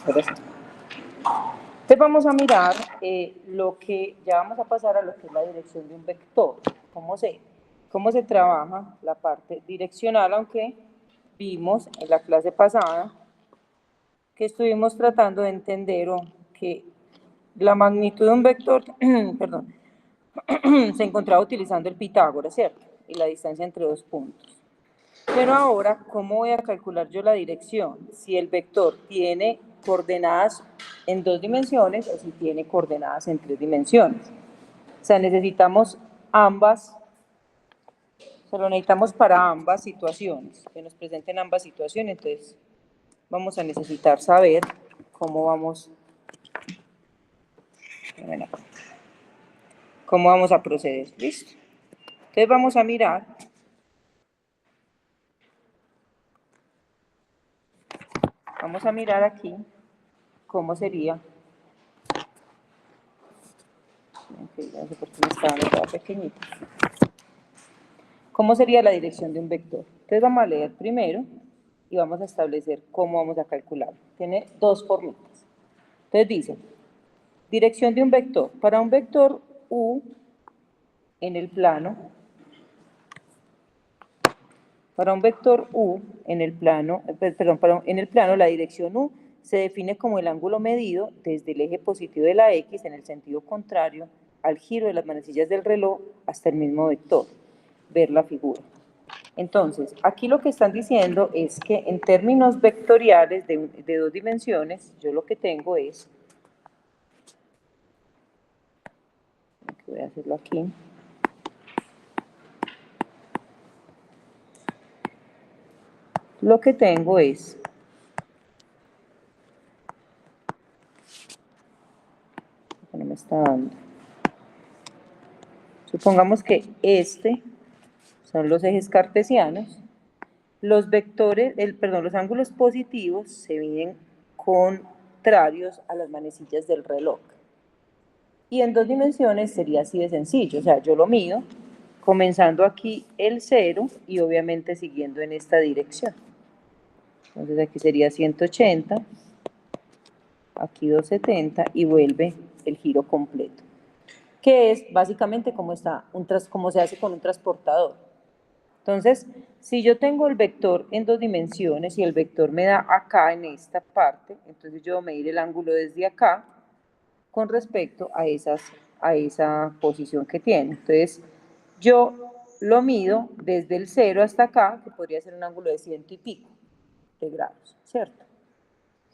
Ahora sí. Entonces vamos a mirar ya vamos a pasar a lo que es la dirección de un vector. ¿Cómo se trabaja la parte direccional? Aunque vimos en la clase pasada que estuvimos tratando de entender que la magnitud de un vector, perdón, se encontraba utilizando el Pitágoras, ¿cierto? Y la distancia entre dos puntos. Pero ahora, ¿cómo voy a calcular yo la dirección? Si el vector tiene coordenadas en 2 dimensiones o si tiene coordenadas en 3 dimensiones. O sea, necesitamos ambas, se lo necesitamos para ambas situaciones, que nos presenten ambas situaciones. Entonces, vamos a necesitar saber cómo vamos a proceder. ¿Listo? Entonces, vamos a mirar. Vamos a mirar aquí cómo sería. Ya sé por qué me está dando toda pequeñita. ¿Cómo sería la dirección de un vector? Entonces vamos a leer primero y vamos a establecer cómo vamos a calcularlo. Tiene 2 formitas. Entonces dice, dirección de un vector. Para un vector U en el plano, en el plano la dirección U se define como el ángulo medido desde el eje positivo de la X en el sentido contrario al giro de las manecillas del reloj hasta el mismo vector. Ver la figura. Entonces, aquí lo que están diciendo es que en términos vectoriales de 2 dimensiones, yo lo que tengo es, voy a hacerlo aquí, lo que tengo es, no me está dando, supongamos que son los ejes cartesianos, los vectores, los ángulos positivos se miden contrarios a las manecillas del reloj. Y en 2 dimensiones sería así de sencillo, o sea, yo lo mido comenzando aquí el 0 y obviamente siguiendo en esta dirección. Entonces aquí sería 180, aquí 270 y vuelve el giro completo. Que es básicamente como se hace con un transportador. Entonces, si yo tengo el vector en 2 dimensiones y el vector me da acá en esta parte, entonces yo voy a medir el ángulo desde acá con respecto a esa posición que tiene. Entonces, yo lo mido desde el 0 hasta acá, que podría ser un ángulo de 100 y pico de grados, ¿cierto?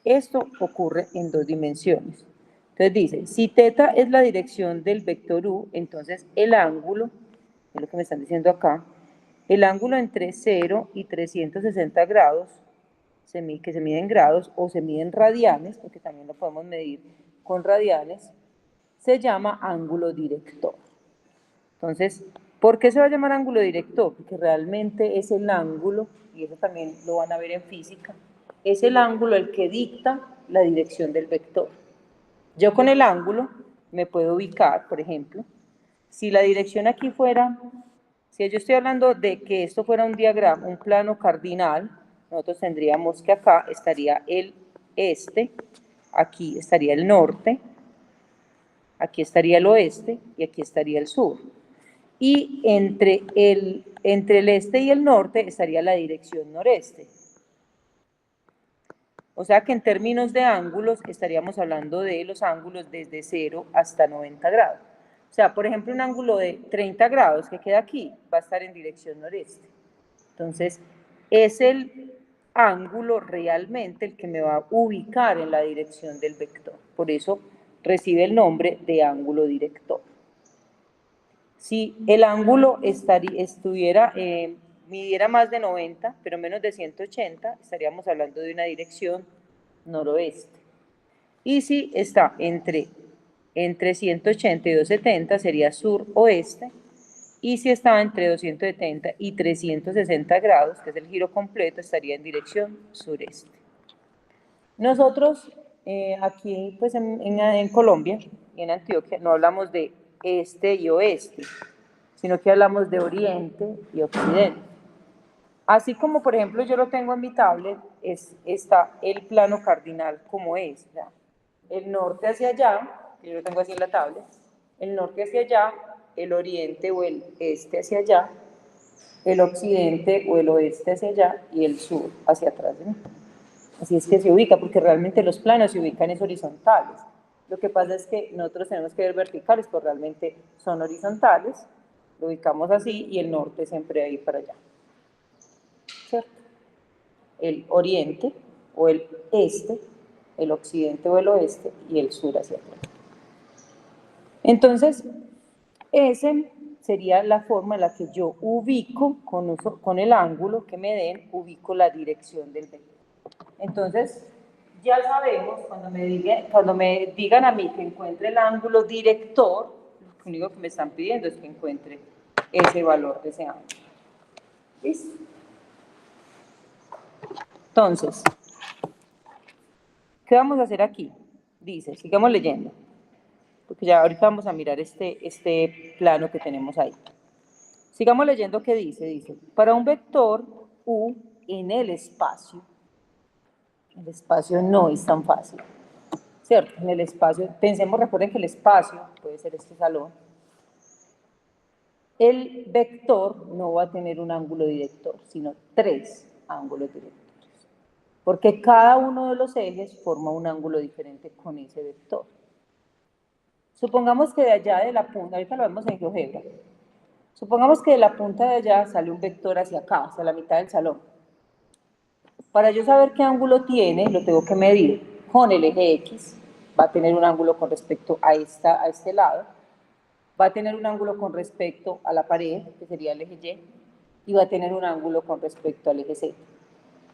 Esto ocurre en 2 dimensiones. Entonces dice, si θ es la dirección del vector U, entonces el ángulo, es lo que me están diciendo acá, el ángulo entre 0 y 360 grados, que se mide en grados o se mide en radianes, porque también lo podemos medir con radianes, se llama ángulo director. Entonces, ¿por qué se va a llamar ángulo director? Porque realmente es el ángulo, y eso también lo van a ver en física, es el ángulo el que dicta la dirección del vector. Yo con el ángulo me puedo ubicar, por ejemplo, si la dirección aquí fuera, si yo estoy hablando de que esto fuera un diagrama, un plano cardinal, nosotros tendríamos que acá estaría el este, aquí estaría el norte, aquí estaría el oeste y aquí estaría el sur. Y entre el este y el norte estaría la dirección noreste. O sea que en términos de ángulos estaríamos hablando de los ángulos desde 0 hasta 90 grados. O sea, por ejemplo, un ángulo de 30 grados que queda aquí va a estar en dirección noreste. Entonces, es el ángulo realmente el que me va a ubicar en la dirección del vector. Por eso recibe el nombre de ángulo director. Si el ángulo midiera más de 90, pero menos de 180, estaríamos hablando de una dirección noroeste. Y si está entre 180 y 270, sería sur-oeste. Y si está entre 270 y 360 grados, que es el giro completo, estaría en dirección sureste. Nosotros aquí pues en Colombia y en Antioquia no hablamos de este y oeste, sino que hablamos de oriente y occidente. Así como, por ejemplo, yo lo tengo en mi tablet, está el plano cardinal como es. O sea, el norte hacia allá, yo lo tengo así en la tablet, el norte hacia allá, el oriente o el este hacia allá, el occidente o el oeste hacia allá y el sur hacia atrás de mí. Así es que se ubica, porque realmente los planos se ubican es horizontales. Lo que pasa es que nosotros tenemos que ver verticales, pero realmente son horizontales. Lo ubicamos así y el norte siempre ahí para allá. ¿Cierto? El oriente o el este, el occidente o el oeste y el sur hacia atrás. Entonces, esa sería la forma en la que yo ubico, con el ángulo que me den, ubico la dirección del vector. Entonces, ya sabemos, cuando me digan a mí que encuentre el ángulo director, lo único que me están pidiendo es que encuentre ese valor de ese ángulo. ¿Listo? Entonces, ¿qué vamos a hacer aquí? Dice, sigamos leyendo, porque ya ahorita vamos a mirar este plano que tenemos ahí. Sigamos leyendo qué dice. Dice, para un vector U en el espacio no es tan fácil, ¿cierto? En el espacio, pensemos, recuerden que el espacio puede ser este salón. El vector no va a tener un ángulo director, sino 3 ángulos directores, porque cada uno de los ejes forma un ángulo diferente con ese vector. Supongamos que de allá de la punta, ahorita lo vemos en GeoGebra, supongamos que de la punta de allá sale un vector hacia acá, hacia la mitad del salón. Para yo saber qué ángulo tiene, lo tengo que medir con el eje X, va a tener un ángulo con respecto a este lado, va a tener un ángulo con respecto a la pared, que sería el eje Y va a tener un ángulo con respecto al eje Z.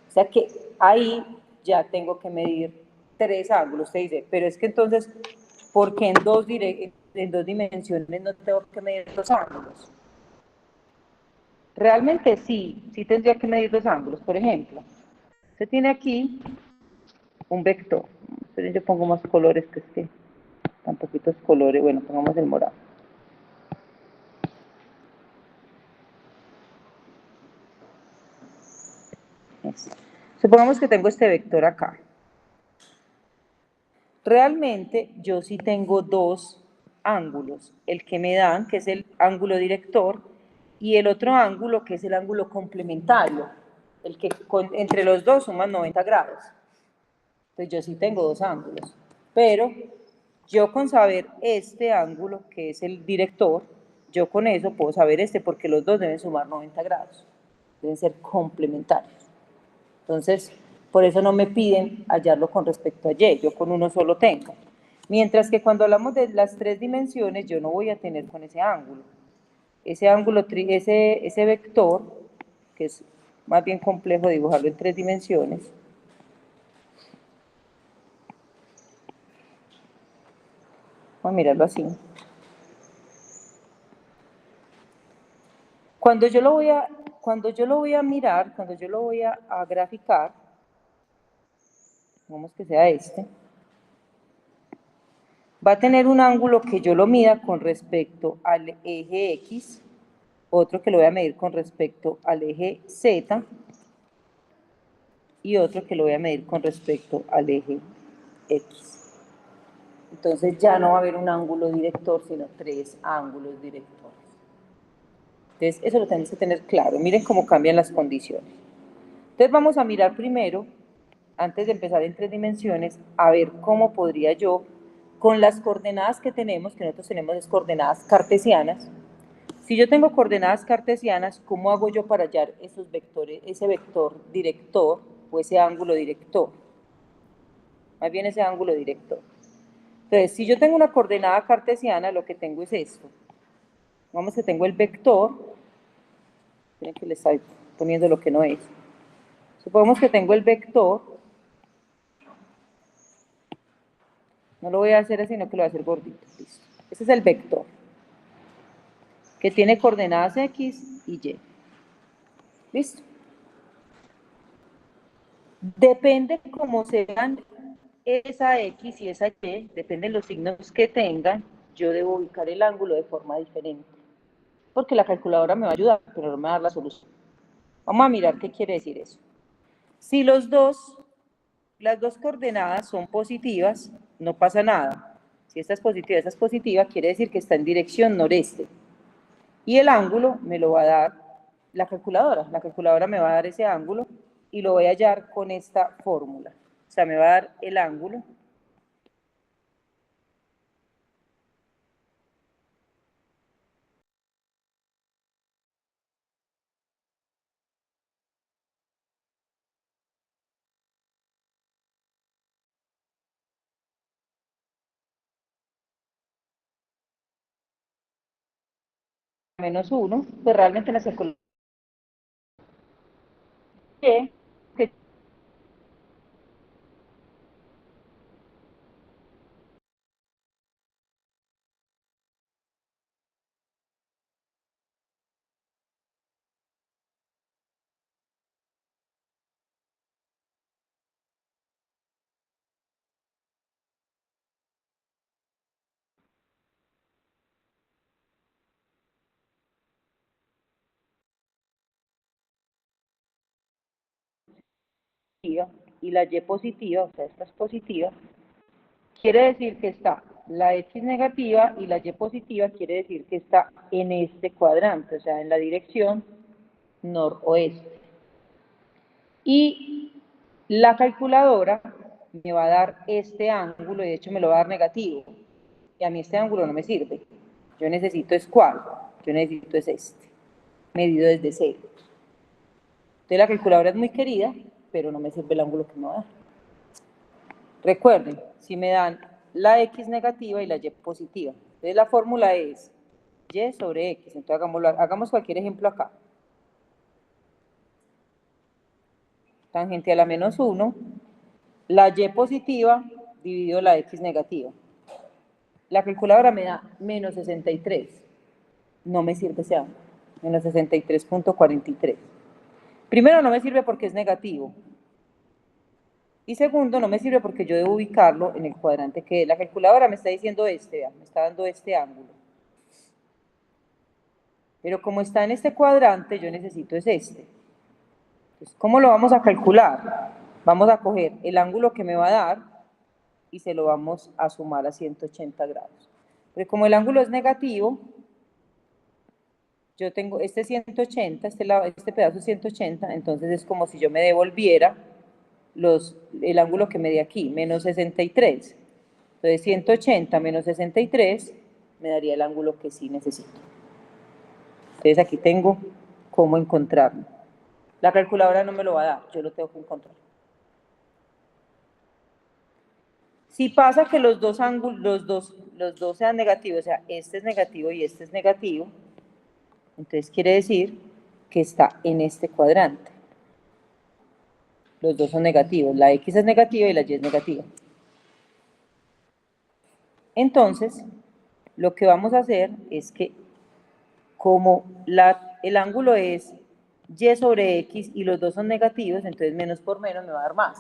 O sea que ahí ya tengo que medir 3 ángulos. Usted dice, pero es que entonces, ¿por qué en dos dimensiones no tengo que medir 2 ángulos? Realmente sí tendría que medir 2 ángulos. Por ejemplo, usted tiene aquí un vector. Entonces yo pongo más colores, que es que tan poquitos colores. Bueno, pongamos el morado. Supongamos que tengo este vector acá. Realmente yo sí tengo 2 ángulos, el que me dan, que es el ángulo director, y el otro ángulo, que es el ángulo complementario, el que entre los dos suman 90 grados. Entonces yo sí tengo 2 ángulos, pero yo con saber este ángulo, que es el director, yo con eso puedo saber porque los dos deben sumar 90 grados, deben ser complementarios. Entonces, por eso no me piden hallarlo con respecto a Y, yo con uno solo tengo. Mientras que cuando hablamos de las 3 dimensiones, yo no voy a tener con ese ángulo. Ese ángulo, ese vector, que es más bien complejo dibujarlo en 3 dimensiones, vamos a mirarlo así. Cuando yo lo voy a mirar, cuando yo lo voy a graficar, vamos que sea va a tener un ángulo que yo lo mida con respecto al eje X, otro que lo voy a medir con respecto al eje Z y otro que lo voy a medir con respecto al eje X. Entonces ya no va a haber un ángulo director, sino 3 ángulos directores. Entonces eso lo tenemos que tener claro. Miren cómo cambian las condiciones. Entonces vamos a mirar primero, antes de empezar en 3 dimensiones, a ver cómo podría yo, con las coordenadas que nosotros tenemos es coordenadas cartesianas. Si yo tengo coordenadas cartesianas, ¿cómo hago yo para hallar esos vectores, ese vector director o ese ángulo director? Más bien ese ángulo director. Entonces, si yo tengo una coordenada cartesiana, lo que tengo es esto. Vamos que tengo el vector, miren que le estoy poniendo lo que no es. Supongamos que tengo el vector, no lo voy a hacer así, sino que lo voy a hacer gordito. Listo. Ese es el vector, que tiene coordenadas X y Y. ¿Listo? Depende cómo sean esa X y esa Y, depende de los signos que tengan, yo debo ubicar el ángulo de forma diferente. Porque la calculadora me va a ayudar, pero no me va a dar la solución. Vamos a mirar qué quiere decir eso. Si las dos coordenadas son positivas, no pasa nada. Si esta es positiva, quiere decir que está en dirección noreste. Y el ángulo me lo va a dar la calculadora. La calculadora me va a dar ese ángulo y lo voy a hallar con esta fórmula. O sea, me va a dar el ángulo menos 1, pues realmente la calculadora que y la y positiva, o sea, esta es positiva, quiere decir que está la x negativa y la y positiva quiere decir que está en este cuadrante, o sea, en la dirección noroeste. Y la calculadora me va a dar este ángulo, y de hecho me lo va a dar negativo. Y a mí este ángulo no me sirve. Yo necesito es cuál, yo necesito es este, medido desde cero. Entonces la calculadora es muy querida, pero no me sirve el ángulo que me va a dar. Recuerden, si me dan la x negativa y la y positiva, entonces la fórmula es y sobre x. Entonces hagamos cualquier ejemplo acá. Tangente a la menos 1, la y positiva dividido la x negativa. La calculadora me da menos 63. No me sirve ese ángulo. Menos 63.43. Primero, no me sirve porque es negativo. Y segundo, no me sirve porque yo debo ubicarlo en el cuadrante que la calculadora me está diciendo este, me está dando este ángulo. Pero como está en este cuadrante, yo necesito es este. Entonces, ¿cómo lo vamos a calcular? Vamos a coger el ángulo que me va a dar y se lo vamos a sumar a 180 grados. Pero como el ángulo es negativo, yo tengo este 180, este pedazo 180, entonces es como si yo me devolviera el ángulo que me dé aquí, menos 63. Entonces 180 menos 63 me daría el ángulo que sí necesito. Entonces aquí tengo cómo encontrarlo. La calculadora no me lo va a dar, yo lo tengo que encontrar. Si pasa que los dos ángulos, los dos sean negativos, o sea, este es negativo y este es negativo, entonces quiere decir que está en este cuadrante. Los dos son negativos, la x es negativa y la y es negativa. Entonces, lo que vamos a hacer es que como el ángulo es y sobre x y los dos son negativos, entonces menos por menos me va a dar más.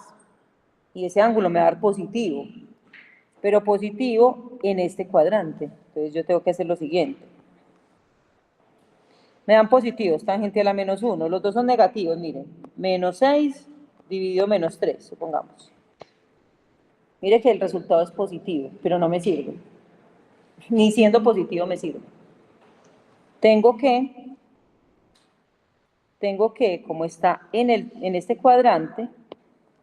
Y ese ángulo me va a dar positivo, pero positivo en este cuadrante. Entonces yo tengo que hacer lo siguiente. Me dan positivos, tangente a la menos 1. Los dos son negativos, miren. Menos 6 dividido menos 3, supongamos. Mire que el resultado es positivo, pero no me sirve. Ni siendo positivo me sirve. Tengo que, como está en este cuadrante,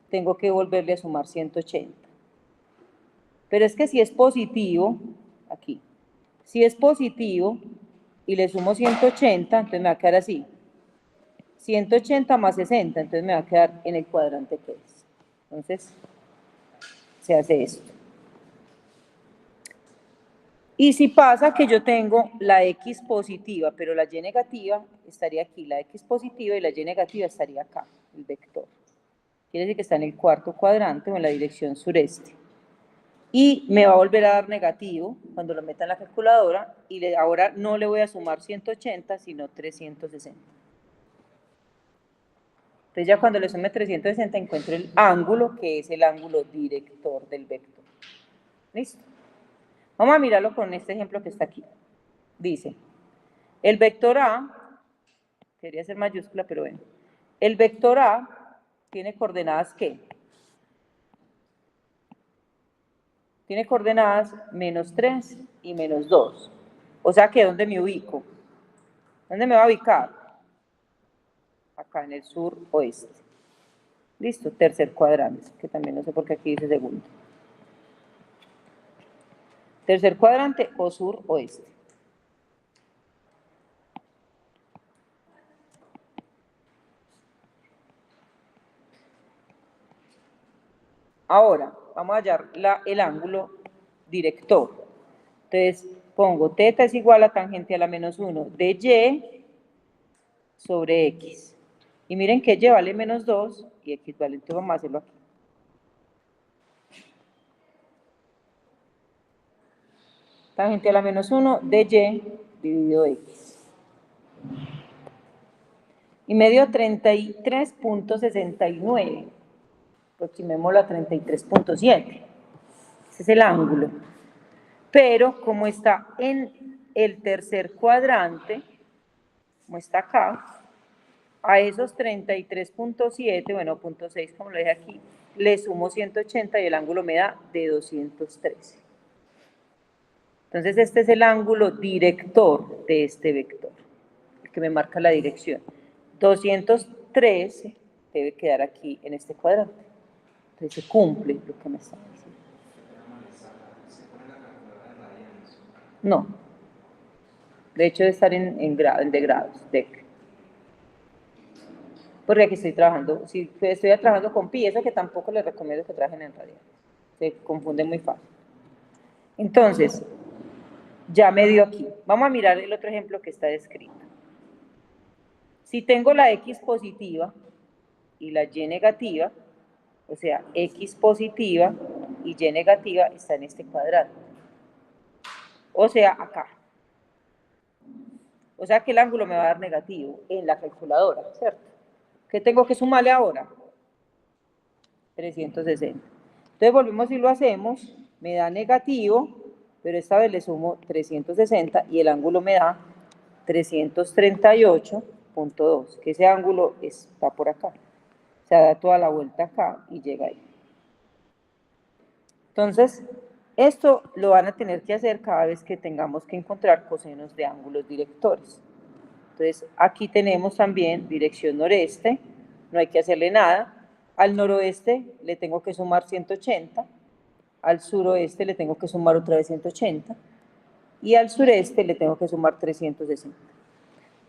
tengo que volverle a sumar 180. Pero es que si es positivo, aquí, si es positivo y le sumo 180, entonces me va a quedar así. 180 más 60, entonces me va a quedar en el cuadrante que es. Entonces, se hace esto. Y si pasa que yo tengo la x positiva, pero la y negativa estaría aquí, la x positiva y la y negativa estaría acá, el vector. Quiere decir que está en el cuarto cuadrante o en la dirección sureste. Y me va a volver a dar negativo cuando lo meta en la calculadora y ahora no le voy a sumar 180, sino 360. Entonces ya cuando le sume 360 encuentro el ángulo que es el ángulo director del vector. ¿Listo? Vamos a mirarlo con este ejemplo que está aquí. Dice, el vector A, quería ser mayúscula, pero bueno, El vector A tiene coordenadas ¿qué? Tiene coordenadas -3 y -2. O sea que ¿dónde me ubico? ¿Dónde me va a ubicar? Acá en el sur oeste. Listo, tercer cuadrante, que también no sé por qué aquí dice segundo. Tercer cuadrante o sur oeste. Ahora, vamos a hallar el ángulo director. Entonces, pongo θ es igual a tangente a la -1 de y sobre x. Y miren que y vale -2 y x vale, entonces vamos a hacerlo aquí. Tangente a la -1 de y dividido x. Y me dio 33.69. Aproximémoslo a 33.7. Ese es el ángulo. Pero como está en el tercer cuadrante, como está acá, a esos 33.7, bueno, 0.6 como lo dije aquí, le sumo 180 y el ángulo me da de 213. Entonces este es el ángulo director de este vector, el que me marca la dirección. 213 debe quedar aquí en este cuadrante. Entonces se cumple lo que me está diciendo. No. De hecho, debe estar en de grados, porque aquí estoy trabajando, si estoy trabajando con pi, eso que tampoco les recomiendo que trabajen en radianes. Se confunde muy fácil. Entonces, ya me dio aquí. Vamos a mirar el otro ejemplo que está descrito. Si tengo la x positiva y la y negativa, o sea, x positiva y y negativa está en este cuadrante. O sea, acá. O sea que el ángulo me va a dar negativo en la calculadora, ¿cierto? ¿Qué tengo que sumarle ahora? 360. Entonces volvemos y lo hacemos, me da negativo, pero esta vez le sumo 360 y el ángulo me da 338.2, que ese ángulo está por acá. O sea, da toda la vuelta acá y llega ahí. Entonces, esto lo van a tener que hacer cada vez que tengamos que encontrar cosenos de ángulos directores. Entonces, aquí tenemos también dirección noreste, no hay que hacerle nada. Al noroeste le tengo que sumar 180, al suroeste le tengo que sumar otra vez 180 y al sureste le tengo que sumar 360.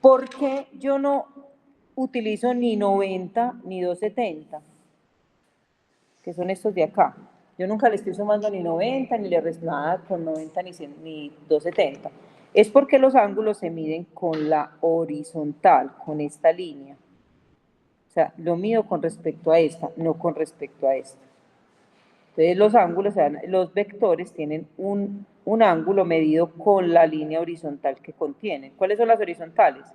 ¿Por qué yo no utilizo ni 90 ni 270? Que son estos de acá. Yo nunca le estoy sumando ni 90, ni le resto nada con 90 ni 270. Es porque los ángulos se miden con la horizontal, con esta línea. O sea, lo mido con respecto a esta, no con respecto a esta. Entonces los ángulos, los vectores tienen un ángulo medido con la línea horizontal que contienen. ¿Cuáles son las horizontales?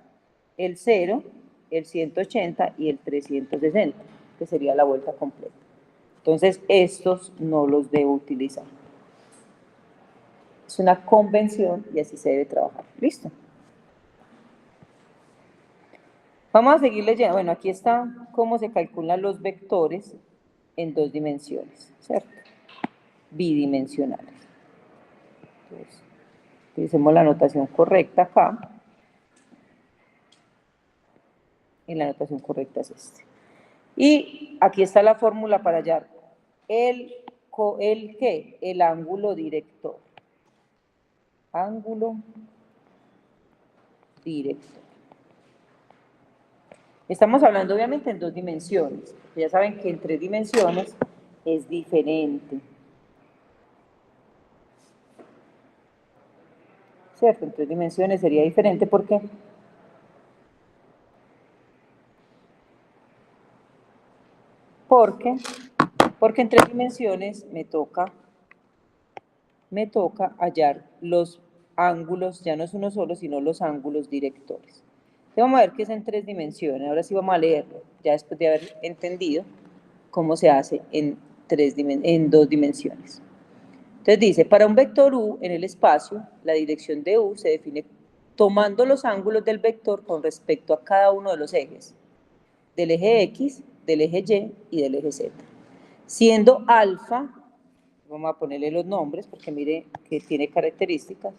El 0, el 180 y el 360, que sería la vuelta completa. Entonces, estos no los debo utilizar. Es una convención y así se debe trabajar. ¿Listo? Vamos a seguir leyendo. Bueno, aquí está cómo se calculan los vectores en 2 dimensiones, ¿cierto? Bidimensionales. Entonces, utilicemos la notación correcta acá. Y la notación correcta es este. Y aquí está la fórmula para hallar el ángulo director. Ángulo director. Estamos hablando obviamente en 2 dimensiones, porque ya saben que en 3 dimensiones es diferente. ¿Cierto? En 3 dimensiones sería diferente porque en 3 dimensiones me toca hallar los ángulos, ya no es uno solo, sino los ángulos directores. Entonces vamos a ver qué es en 3 dimensiones. Ahora sí vamos a leerlo, ya después de haber entendido cómo se hace en 2 dimensiones. Entonces dice, para un vector u en el espacio, la dirección de u se define tomando los ángulos del vector con respecto a cada uno de los ejes. del eje X, del eje Y y del eje Z. Siendo alfa, vamos a ponerle los nombres porque mire que tiene características,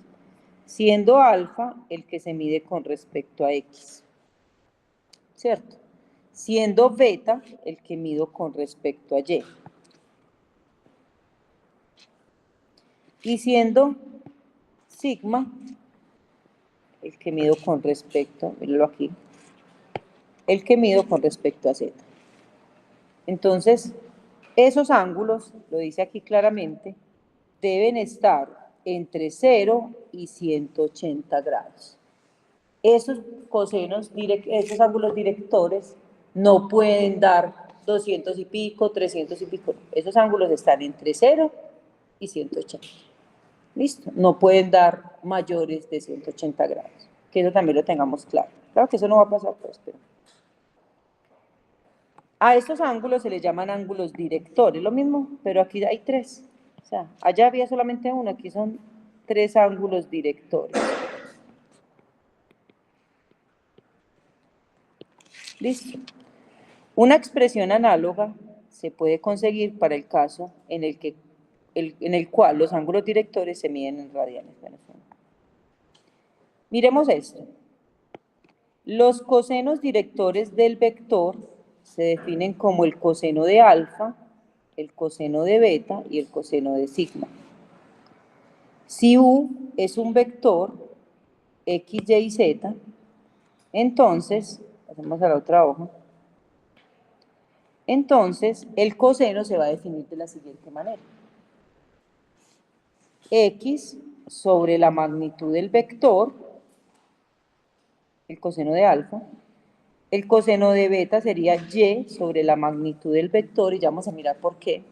siendo alfa el que se mide con respecto a X, ¿cierto? Siendo beta el que mido con respecto a Y. Y siendo sigma el que mido con respecto, míralo aquí, el que mido con respecto a Z. Entonces, esos ángulos, lo dice aquí claramente, deben estar entre 0 y 180 grados. Esos cosenos, esos ángulos directores no pueden dar 200 y pico, 300 y pico. Esos ángulos están entre 0 y 180. ¿Listo? No pueden dar mayores de 180 grados. Que eso también lo tengamos claro. Claro que eso no va a pasar, pues, pero... A estos ángulos se les llaman ángulos directores, lo mismo, pero aquí hay 3. O sea, allá había solamente uno, aquí son 3 ángulos directores. Listo. Una expresión análoga se puede conseguir para el caso en el cual los ángulos directores se miden en radianes. Miremos esto. Los cosenos directores del vector se definen como el coseno de alfa, el coseno de beta y el coseno de sigma. Si U es un vector X, Y y Z, entonces, pasemos a la otra hoja, entonces el coseno se va a definir de la siguiente manera. X sobre la magnitud del vector, el coseno de alfa, el coseno de beta sería Y sobre la magnitud del vector, y ya vamos a mirar por qué.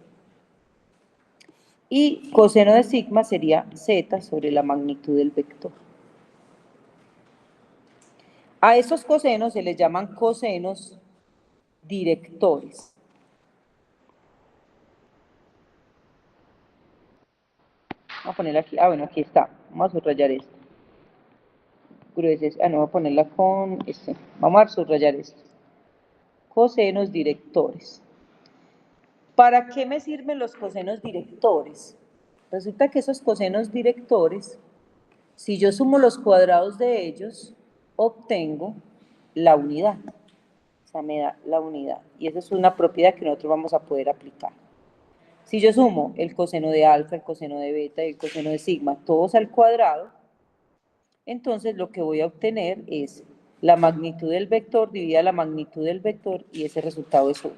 Y coseno de sigma sería Z sobre la magnitud del vector. A esos cosenos se les llaman cosenos directores. Vamos a ponerla aquí. Ah, bueno, aquí está. Vamos a subrayar esto. Grueses. Ah, no, voy a ponerla con este. Vamos a subrayar esto. Cosenos directores. ¿Para qué me sirven los cosenos directores? Resulta que esos cosenos directores, si yo sumo los cuadrados de ellos, obtengo la unidad. O sea, me da la unidad. Y esa es una propiedad que nosotros vamos a poder aplicar. Si yo sumo el coseno de alfa, el coseno de beta y el coseno de sigma, todos al cuadrado, entonces lo que voy a obtener es la magnitud del vector dividida la magnitud del vector y ese resultado es 1.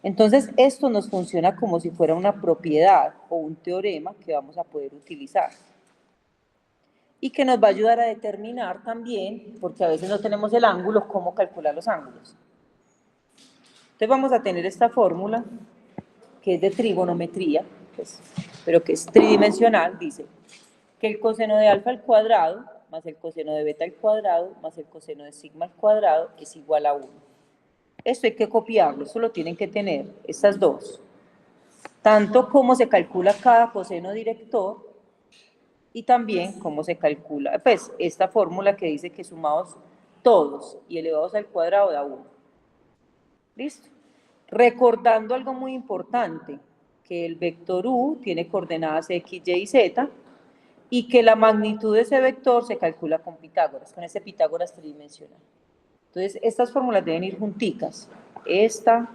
Entonces esto nos funciona como si fuera una propiedad o un teorema que vamos a poder utilizar. Y que nos va a ayudar a determinar también, porque a veces no tenemos el ángulo, cómo calcular los ángulos. Entonces vamos a tener esta fórmula que es de trigonometría, pues, pero que es tridimensional, dice que el coseno de alfa al cuadrado más el coseno de beta al cuadrado más el coseno de sigma al cuadrado es igual a 1. Esto hay que copiarlo, eso lo tienen que tener, estas dos. Tanto como se calcula cada coseno director y también cómo se calcula, pues, esta fórmula que dice que sumados todos y elevados al cuadrado da 1. ¿Listo? Recordando algo muy importante, que el vector U tiene coordenadas X, Y y Z, y que la magnitud de ese vector se calcula con Pitágoras, con ese Pitágoras tridimensional. Entonces, estas fórmulas deben ir junticas, esta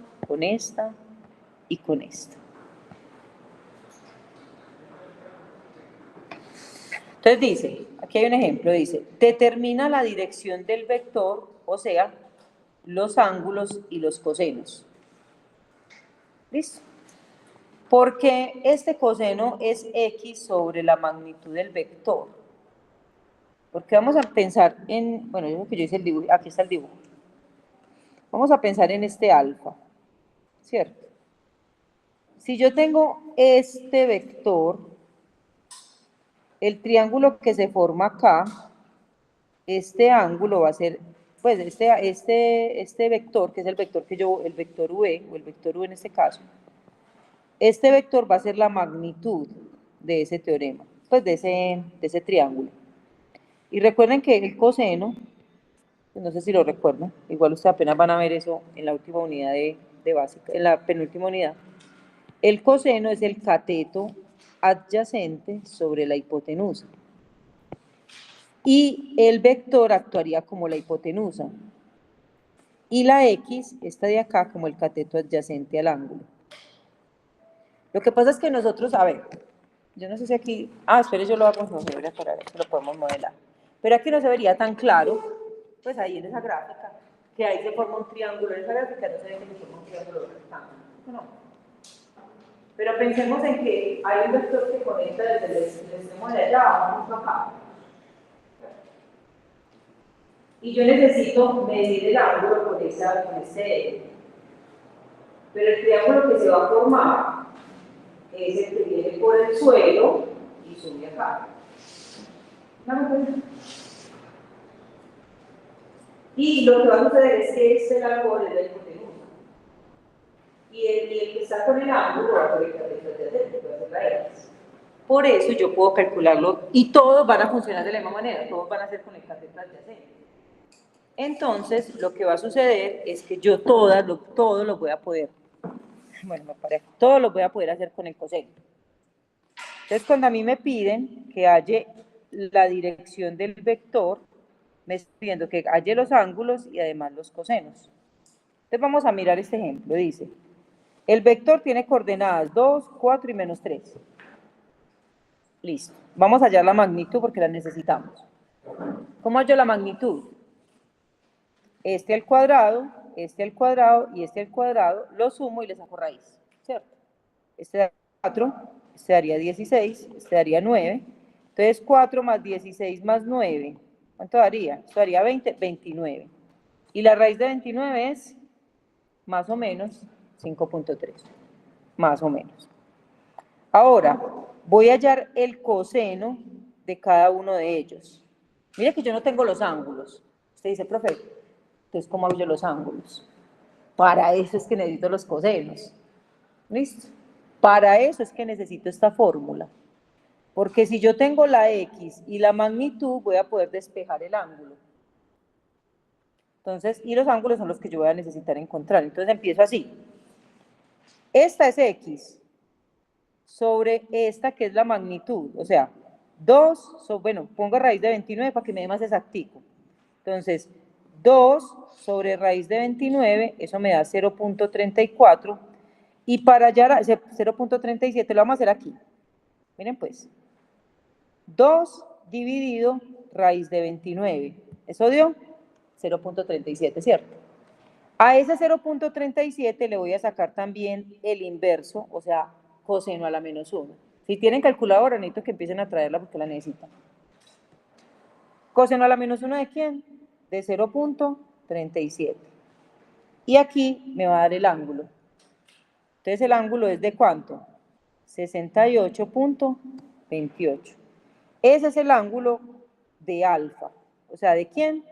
y con esta. Entonces dice, aquí hay un ejemplo, dice, determina la dirección del vector, o sea, los ángulos y los cosenos. ¿Listo? Porque este coseno es X sobre la magnitud del vector. Porque vamos a pensar en, bueno, es lo que yo hice el dibujo, aquí está el dibujo. Vamos a pensar en este alfa, ¿cierto? Si yo tengo este vector, el triángulo que se forma acá, este ángulo va a ser, pues este vector, que es el vector que yo, el vector V, o el vector U en este caso, este vector va a ser la magnitud de ese teorema, pues de ese triángulo. Y recuerden que el coseno No sé si lo recuerdan, igual ustedes apenas van a ver eso en la última unidad de básica, en la penúltima unidad. El coseno es el cateto adyacente sobre la hipotenusa. Y el vector actuaría como la hipotenusa. Y la X está de acá como el cateto adyacente al ángulo. Lo que pasa es que nosotros, a ver, yo no sé si aquí, espere, yo lo hago en GeoGebra para ver si lo podemos modelar. Pero aquí no se vería tan claro, pues ahí en esa gráfica, que ahí se forma un triángulo, en esa gráfica no se ve que se forma un triángulo rectángulo. No. Pero pensemos en que hay un vector que conecta desde el extremo de allá a acá. Y yo necesito medir el ángulo con ese eje. Pero el triángulo que se va a formar es el que viene por el suelo y sube acá. Y lo que va a suceder es que este largo es la hipotenusa. Y el que está con el ángulo va a ser el cateto adyacente, que va a ser la X. Por eso yo puedo calcularlo y todos van a funcionar de la misma manera, todos van a ser con el cateto adyacente. Entonces, lo que va a suceder es que yo todo lo voy a poder, todo lo voy a poder hacer con el coseno. Entonces, cuando a mí me piden que halle la dirección del vector, me estoy pidiendo que halle los ángulos y además los cosenos. Entonces, vamos a mirar este ejemplo. Dice, el vector tiene coordenadas 2, 4 y menos 3. Listo. Vamos a hallar la magnitud porque la necesitamos. ¿Cómo hallo la magnitud? Este al cuadrado y este al cuadrado, lo sumo y le saco raíz, ¿cierto? Este da 4, este daría 16, este daría 9. Entonces 4 más 16 más 9, ¿cuánto daría? Esto daría 20, 29. Y la raíz de 29 es más o menos 5.3, más o menos. Ahora, voy a hallar el coseno de cada uno de ellos. Mire que yo no tengo los ángulos. Usted dice, profe, entonces, ¿cómo hago yo los ángulos? Para eso es que necesito los cosenos. ¿Listo? Para eso es que necesito esta fórmula. Porque si yo tengo la X y la magnitud, voy a poder despejar el ángulo. Entonces, y los ángulos son los que yo voy a necesitar encontrar. Entonces empiezo así. Esta es X sobre esta que es la magnitud. O sea, 2, bueno, pongo raíz de 29 para que me dé más exactico. Entonces, 2 sobre raíz de 29, eso me da 0.34. Y para hallar 0.37 lo vamos a hacer aquí. Miren pues. 2 dividido raíz de 29. Eso dio 0.37, ¿cierto? A ese 0.37 le voy a sacar también el inverso, o sea, coseno a la menos 1. Si tienen calculadora, necesito que empiecen a traerla porque la necesitan. ¿Coseno a la menos 1 de quién? De 0.37. Y aquí me va a dar el ángulo. Entonces, ¿el ángulo es de cuánto? 68.28. Ese es el ángulo de alfa. O sea, ¿de quién?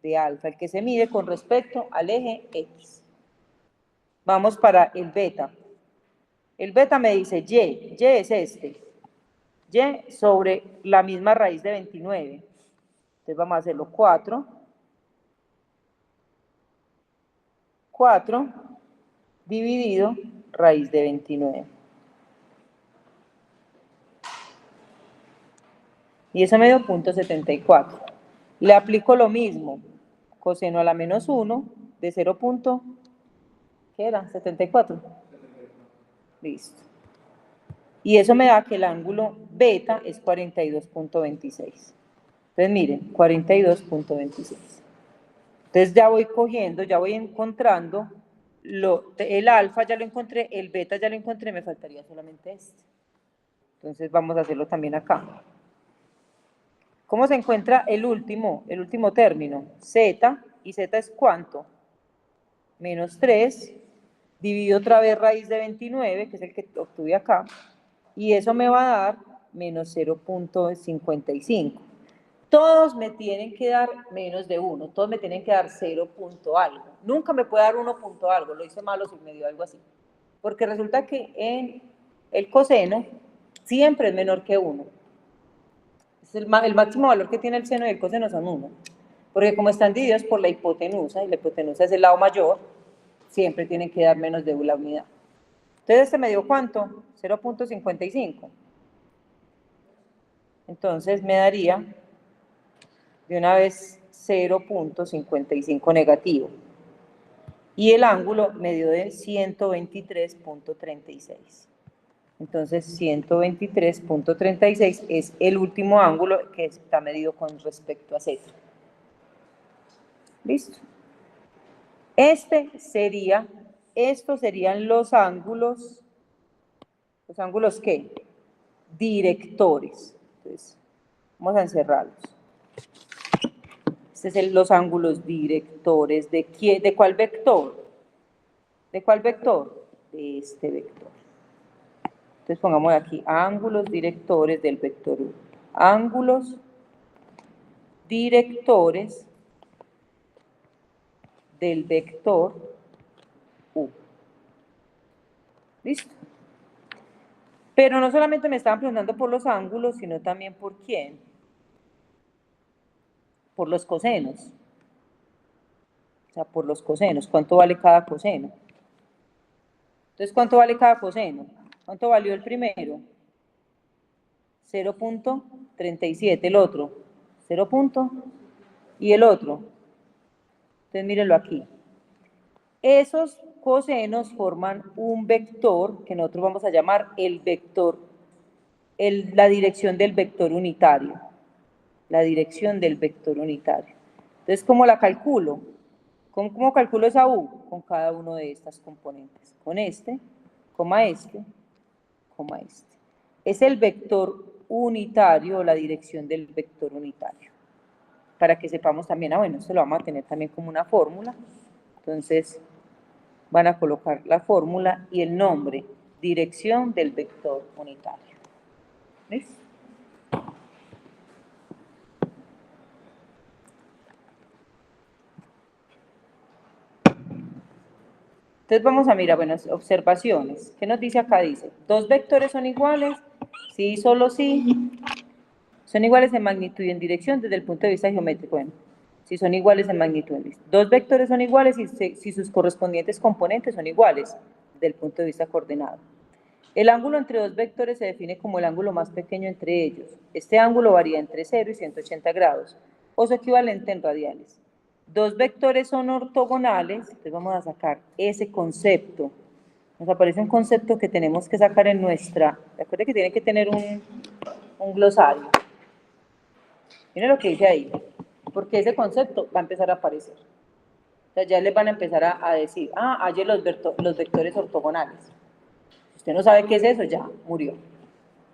De alfa, el que se mide con respecto al eje X. Vamos para el beta. El beta me dice Y es este. Y sobre la misma raíz de 29. Entonces vamos a hacerlo 4 dividido raíz de 29. Y eso me dio 0.74. Le aplico lo mismo, coseno a la menos 1 de 0. ¿Qué era? 74. Listo. Y eso me da que el ángulo beta es 42.26. Entonces miren, 42.26. Entonces ya voy cogiendo, ya voy encontrando, el alfa ya lo encontré, el beta ya lo encontré, me faltaría solamente este. Entonces vamos a hacerlo también acá. ¿Cómo se encuentra el último término? Z, ¿y z es cuánto? Menos 3, divido otra vez raíz de 29, que es el que obtuve acá, y eso me va a dar menos 0.55. Todos me tienen que dar menos de 1, todos me tienen que dar 0 punto algo. Nunca me puede dar 1 punto algo, lo hice malo si me dio algo así. Porque resulta que en el coseno siempre es menor que 1. El máximo valor que tiene el seno y el coseno son 1. Porque como están divididos por la hipotenusa, y la hipotenusa es el lado mayor, siempre tienen que dar menos de la unidad. Entonces, ¿este me dio cuánto? 0.55. Entonces, me daría de una vez 0.55 negativo. Y el ángulo me dio de 123.36. Entonces, 123.36 es el último ángulo que está medido con respecto a Z. ¿Listo? Estos serían los ángulos ¿qué? Directores. Entonces, vamos a encerrarlos. Estos son los ángulos directores. ¿De cuál vector? ¿De cuál vector? De este vector. Entonces pongamos aquí ángulos directores del vector 1. Ángulos directores del vector U. ¿Listo? Pero no solamente me estaban preguntando por los ángulos, sino también por quién. Por los cosenos. O sea, por los cosenos. ¿Cuánto vale cada coseno? Entonces, ¿cuánto vale cada coseno? ¿Cuánto valió el primero? 0.37. El otro, 0. Y el otro. Entonces, mírenlo aquí. Esos cosenos forman un vector que nosotros vamos a llamar el vector, la dirección del vector unitario. La dirección del vector unitario. Entonces, ¿cómo la calculo? ¿Cómo calculo esa U? Con cada uno de estas componentes. Con este, coma este, coma este. Es el vector unitario o la dirección del vector unitario. Para que sepamos también, bueno, esto lo vamos a tener también como una fórmula. Entonces, van a colocar la fórmula y el nombre, dirección del vector unitario. ¿Ves? Entonces vamos a mirar, bueno, observaciones. ¿Qué nos dice acá? Dice, ¿dos vectores son iguales? Sí, solo sí. Son iguales en magnitud y en dirección desde el punto de vista geométrico. Bueno, si son iguales en magnitud. Dos vectores son iguales si sus correspondientes componentes son iguales desde el punto de vista coordenado. El ángulo entre dos vectores se define como el ángulo más pequeño entre ellos. Este ángulo varía entre 0 y 180 grados, o su equivalente en radianes. Dos vectores son ortogonales, entonces vamos a sacar ese concepto. Nos aparece un concepto que tenemos que sacar en nuestra... Recuerden que tiene que tener un glosario. Miren lo que dice ahí, porque ese concepto va a empezar a aparecer. O sea, ya les van a empezar a decir, hay los vectores ortogonales. Si usted no sabe qué es eso, ya murió.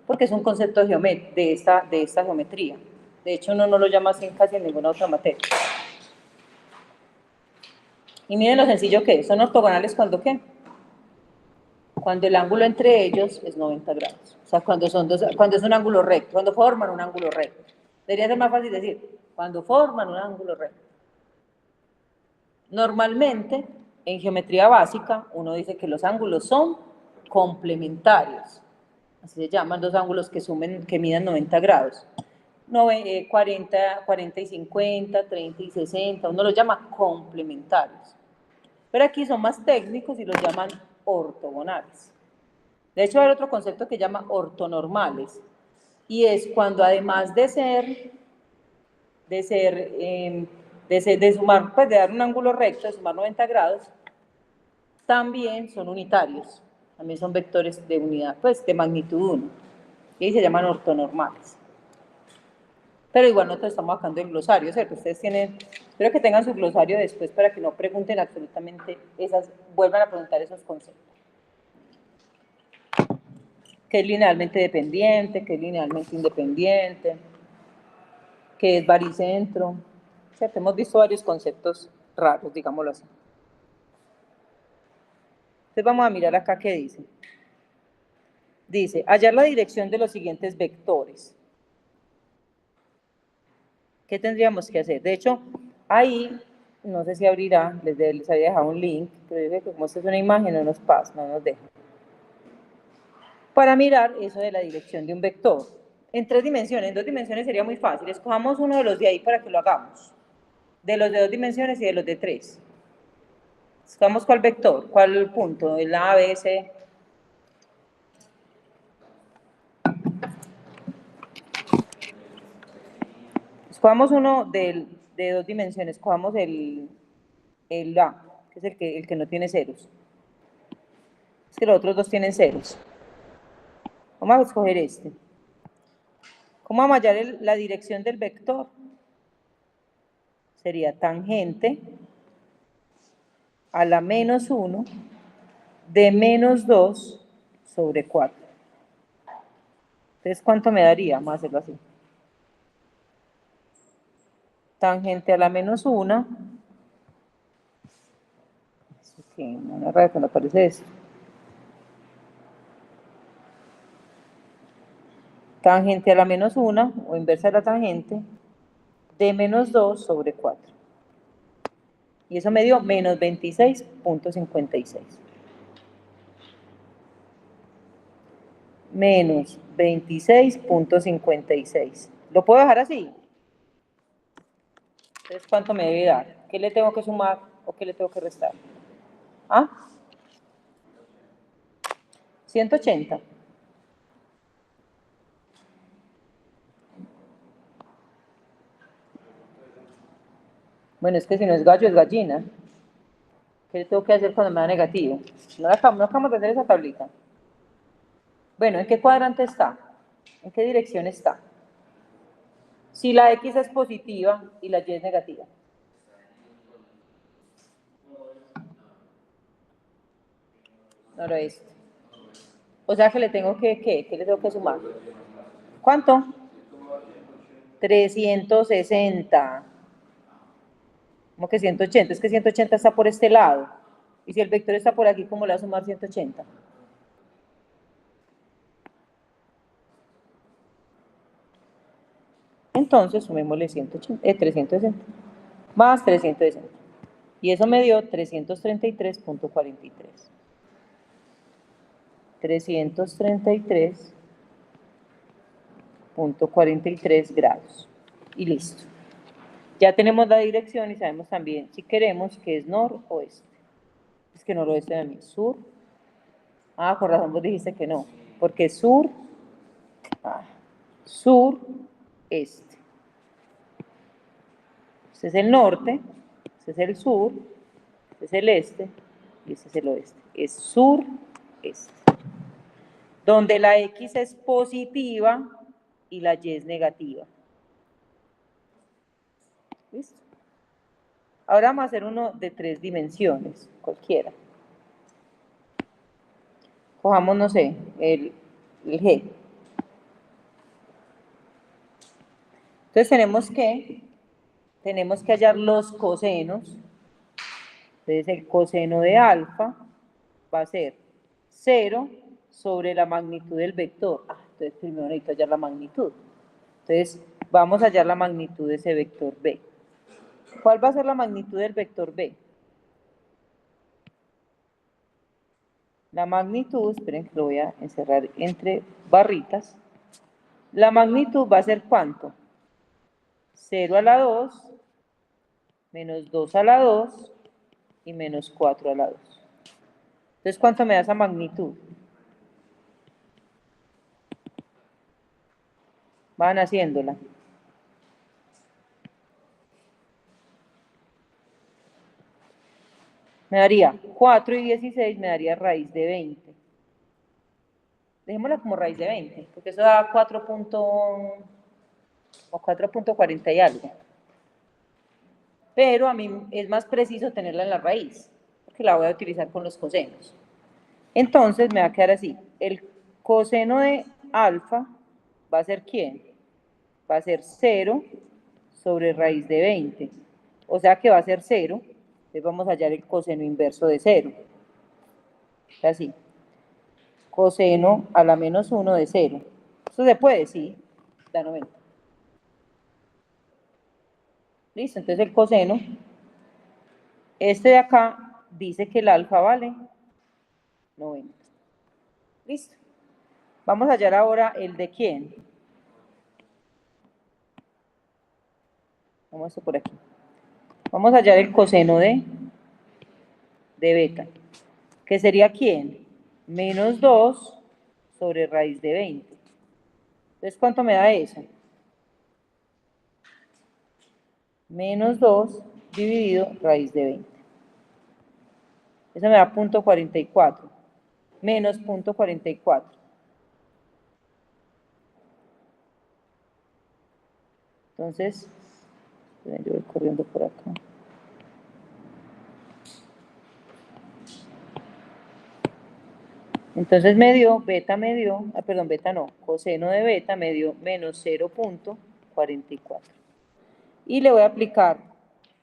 Porque es un concepto de esta geometría. De hecho, uno no lo llama así casi en ninguna otra materia. Y miren lo sencillo que es. ¿Son ortogonales cuando qué? Cuando el ángulo entre ellos es 90 grados. O sea, cuando es un ángulo recto, cuando forman un ángulo recto. Debería ser más fácil decir, cuando forman un ángulo recto. Normalmente, en geometría básica, uno dice que los ángulos son complementarios. Así se llaman dos ángulos que midan 90 grados. 40 y 50, 30 y 60, uno los llama complementarios. Pero aquí son más técnicos y los llaman ortogonales. De hecho, hay otro concepto que llama ortonormales, y es cuando además de sumar, pues de dar un ángulo recto, de sumar 90 grados, también son unitarios, también son vectores de unidad, pues de magnitud 1, y se llaman ortonormales. Pero igual nosotros estamos sacando el glosario, ¿cierto? Ustedes tienen, espero que tengan su glosario después para que no pregunten absolutamente vuelvan a preguntar esos conceptos. ¿Qué es linealmente dependiente? ¿Qué es linealmente independiente? ¿Qué es baricentro? ¿Cierto? Hemos visto varios conceptos raros, digámoslo así. Entonces vamos a mirar acá qué dice. Dice, hallar la dirección de los siguientes vectores. ¿Qué tendríamos que hacer? De hecho, ahí, no sé si abrirá, les había dejado un link, pero dice que como esta es una imagen no nos pasa, no nos deja. Para mirar eso de la dirección de un vector. En 3 dimensiones, en 2 dimensiones sería muy fácil. Escojamos uno de los de ahí para que lo hagamos. de los de 2 dimensiones y de los de 3. Buscamos cuál vector, cuál punto, el A, B, C. Escogamos uno de 2 dimensiones, escogamos el A, que es el que no tiene ceros. Es que los otros dos tienen ceros. Vamos a escoger este. ¿Cómo vamos a hallar la dirección del vector? Sería tangente a la menos 1 de menos 2 sobre 4. Entonces, ¿cuánto me daría? Vamos a hacerlo así. Tangente a la menos 1. Ok, una raya cuando aparece esto. Tangente a la menos 1, o inversa de la tangente, de menos 2 sobre 4. Y eso me dio menos 26.56. Menos 26.56. ¿Lo puedo dejar así? Entonces, ¿cuánto me debe dar? ¿Qué le tengo que sumar o qué le tengo que restar? ¿Ah? 180. Bueno, es que si no es gallo, es gallina. ¿Qué le tengo que hacer cuando me da negativo? No acabamos de hacer esa tablita. Bueno, ¿en qué cuadrante está? ¿En qué dirección está? Si la X es positiva y la Y es negativa. Noroeste. O sea que le tengo que, ¿qué? ¿Qué le tengo que sumar? ¿Cuánto? 360. ¿Cómo que 180? Es que 180 está por este lado. Y si el vector está por aquí, ¿cómo le va a sumar 180? Entonces, sumémosle 360 más 360. Y eso me dio 333.43. 333.43 grados. Y listo. Ya tenemos la dirección y sabemos también si queremos que es noroeste. Es que noroeste de mí, sur. Ah, por razón vos dijiste que no. Porque sur, sur, este. Este es el norte, este es el sur, este es el este y este es el oeste. Es sur-este. Donde la X es positiva y la Y es negativa. ¿Listo? Ahora vamos a hacer uno de 3 dimensiones, cualquiera. Cojamos, no sé, el G. Entonces tenemos que hallar los cosenos. Entonces el coseno de alfa va a ser 0 sobre la magnitud del vector. Entonces primero necesito hallar la magnitud. Entonces vamos a hallar la magnitud de ese vector B. ¿Cuál va a ser la magnitud del vector B? La magnitud, esperen que lo voy a encerrar entre barritas. La magnitud va a ser ¿cuánto? 0 a la 2, menos 2 a la 2 y menos 4 a la 2. Entonces, ¿cuánto me da esa magnitud? Van haciéndola. Me daría 4 y 16, me daría raíz de 20. Dejémosla como raíz de 20, porque eso da 4.40 y algo. Pero a mí es más preciso tenerla en la raíz, porque la voy a utilizar con los cosenos. Entonces me va a quedar así. El coseno de alfa va a ser ¿quién? Va a ser 0 sobre raíz de 20. O sea que va a ser 0. Entonces vamos a hallar el coseno inverso de 0. Así. Coseno a la menos 1 de 0. ¿Eso se puede? Sí. Da 90. Listo, entonces el coseno. Este de acá dice que el alfa vale 90. Listo. Vamos a hallar ahora el de quién. Vamos a esto por aquí. Vamos a hallar el coseno de beta. ¿Que sería quién? Menos 2 sobre raíz de 20. Entonces, ¿cuánto me da eso? Menos 2 dividido raíz de 20. Eso me da 0.44. Menos 0.44. Entonces, yo voy corriendo por acá. Entonces beta me dio, perdón, beta no, coseno de beta me dio menos 0.44. Y le voy a aplicar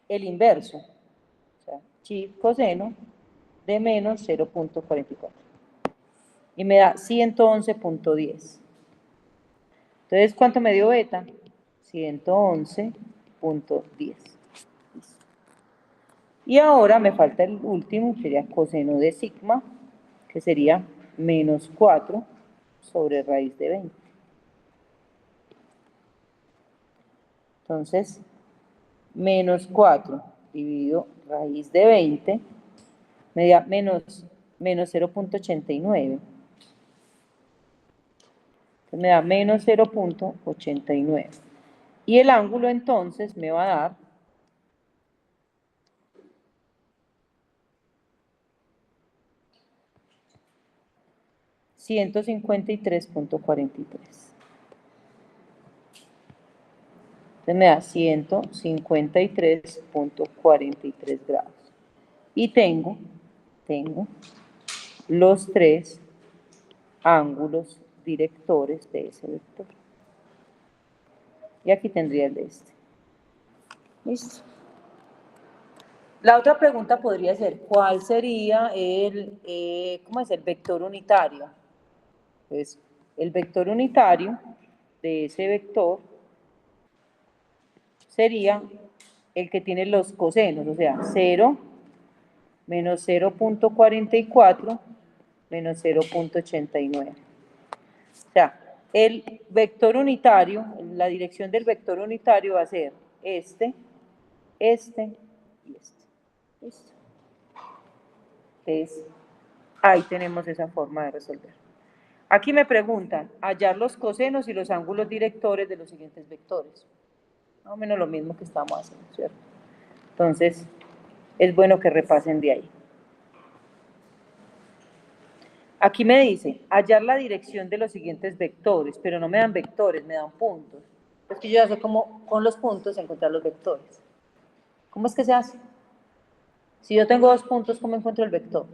el inverso, o sea, chi coseno de menos 0.44. Y me da 111.10. Entonces, ¿cuánto me dio beta? 111.10. Y ahora me falta el último, que sería coseno de sigma, que sería menos 4 sobre raíz de 20. Entonces, menos 4 dividido raíz de 20 me da menos 0.89. Me da menos 0.89. Y el ángulo entonces me va a dar 153.43. Entonces me da 153.43 grados. Y tengo los tres ángulos directores de ese vector. Y aquí tendría el de este. ¿Listo? La otra pregunta podría ser, ¿cuál sería ¿cómo es el vector unitario? Pues el vector unitario de ese vector sería el que tiene los cosenos, o sea, 0, menos 0.44, menos 0.89. O sea, el vector unitario, la dirección del vector unitario va a ser este y este. ¿Listo? Entonces, ahí tenemos esa forma de resolver. Aquí me preguntan, hallar los cosenos y los ángulos directores de los siguientes vectores. Más o menos lo mismo que estamos haciendo, ¿cierto? Entonces, es bueno que repasen de ahí. Aquí me dice, hallar la dirección de los siguientes vectores, pero no me dan vectores, me dan puntos. Es que yo ya sé cómo con los puntos encontrar los vectores. ¿Cómo es que se hace? Si yo tengo 2 puntos, ¿cómo encuentro el vector?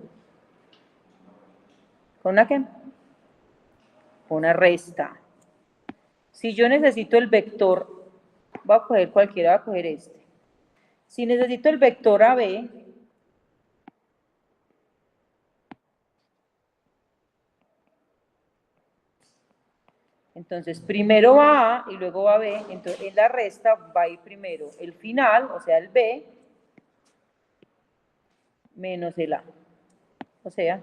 ¿Con una qué? Con una resta. Si yo necesito el vector, voy a coger cualquiera, voy a coger este. Si necesito el vector AB, entonces primero va A y luego va B, entonces en la resta va a ir primero el final, o sea el B, menos el A. O sea,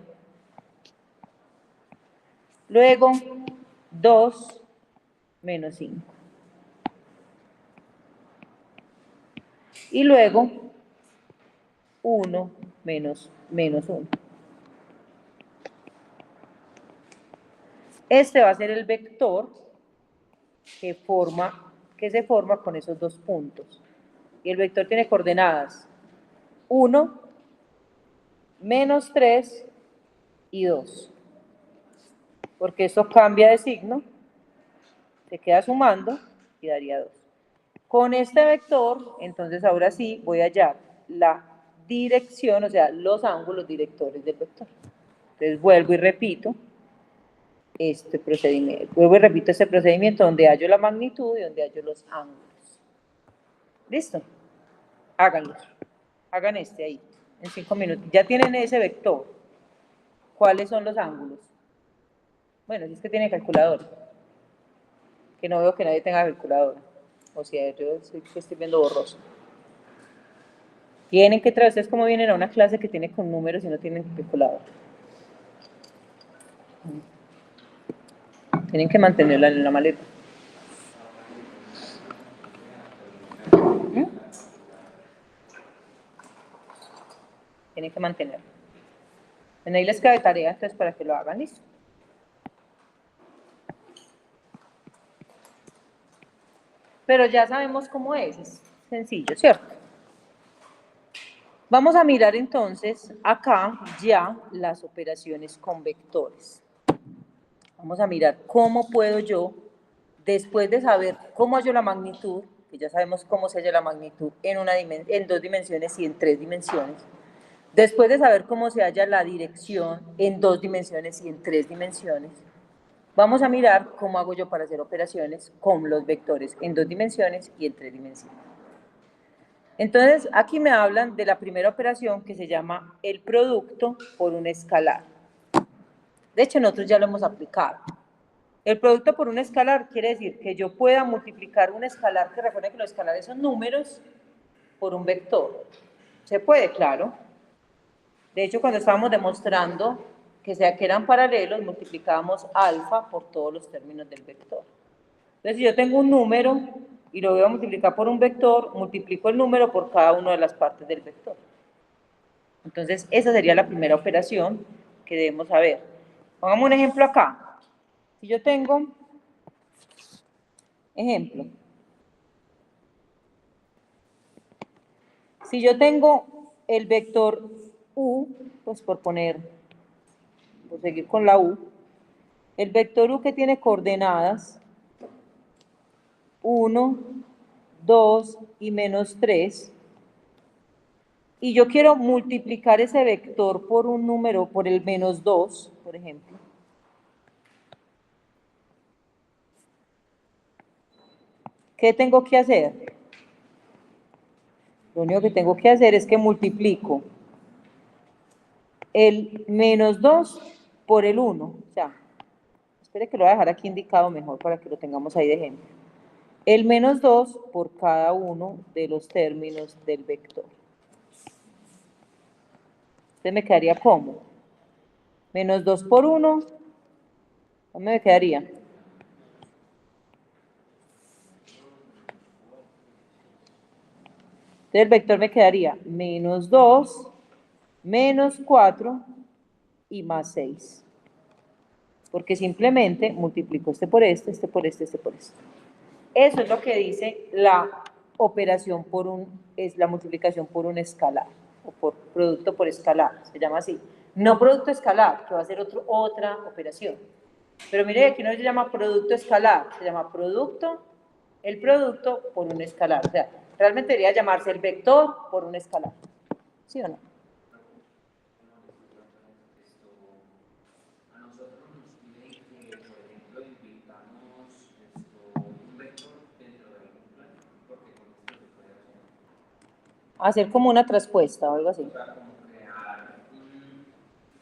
luego 2 menos 5. Y luego 1 menos 1. Este va a ser el vector que se forma con esos 2 puntos. Y el vector tiene coordenadas 1, menos 3 y 2. Porque esto cambia de signo, se queda sumando y daría 2. Con este vector, entonces ahora sí voy a hallar la dirección, o sea, los ángulos directores del vector. Entonces vuelvo y repito este procedimiento. Vuelvo y repito este procedimiento donde hallo la magnitud y donde hallo los ángulos. ¿Listo? Háganlo. Hagan este ahí, en 5 minutos. Ya tienen ese vector. ¿Cuáles son los ángulos? Bueno, si es que tiene calculadora. Que no veo que nadie tenga calculadora. O sea, yo estoy viendo borroso. Tienen que traer, ustedes como vienen a una clase que tiene con números y no tienen calculadora. Tienen que mantenerla en la maleta. Tienen que mantenerlo. Bueno, ahí les queda de tarea, entonces, para que lo hagan, ¿listo? Pero ya sabemos cómo es sencillo, ¿cierto? Vamos a mirar entonces acá ya las operaciones con vectores. Vamos a mirar cómo puedo yo, después de saber cómo hallo la magnitud, que ya sabemos cómo se halla la magnitud en 2 dimensiones y en 3 dimensiones, después de saber cómo se halla la dirección en 2 dimensiones y en 3 dimensiones, vamos a mirar cómo hago yo para hacer operaciones con los vectores en 2 dimensiones y en 3 dimensiones. Entonces, aquí me hablan de la primera operación que se llama el producto por un escalar. De hecho, nosotros ya lo hemos aplicado. El producto por un escalar quiere decir que yo pueda multiplicar un escalar, que recuerden que los escalares son números, por un vector. Se puede, claro. De hecho, cuando estábamos demostrando que eran paralelos, multiplicábamos alfa por todos los términos del vector. Entonces, si yo tengo un número y lo voy a multiplicar por un vector, multiplico el número por cada una de las partes del vector. Entonces, esa sería la primera operación que debemos saber. Pongamos un ejemplo acá. Si yo tengo, ejemplo, si yo tengo el vector u, pues por seguir con la u, el vector u que tiene coordenadas 1, 2 y menos 3, y yo quiero multiplicar ese vector por un número, por el menos 2, por ejemplo. ¿Qué tengo que hacer? Lo único que tengo que hacer es que multiplico el menos 2 por el 1. O sea, espere que lo voy a dejar aquí indicado mejor para que lo tengamos ahí de ejemplo. El menos 2 por cada uno de los términos del vector. Entonces me quedaría como menos 2 por 1, ¿cómo me quedaría? Entonces el vector me quedaría menos 2, menos 4 y más 6. Porque simplemente multiplico este por este, este por este, este por este. Eso es lo que dice la operación es la multiplicación por un escalar, o por producto por escalar, se llama así. No producto escalar, que va a ser otra operación. Pero mire, aquí no se llama producto escalar, se llama el producto por un escalar. O sea, realmente debería llamarse el vector por un escalar. ¿Sí o no? Hacer como una traspuesta o algo así. O sea, como crear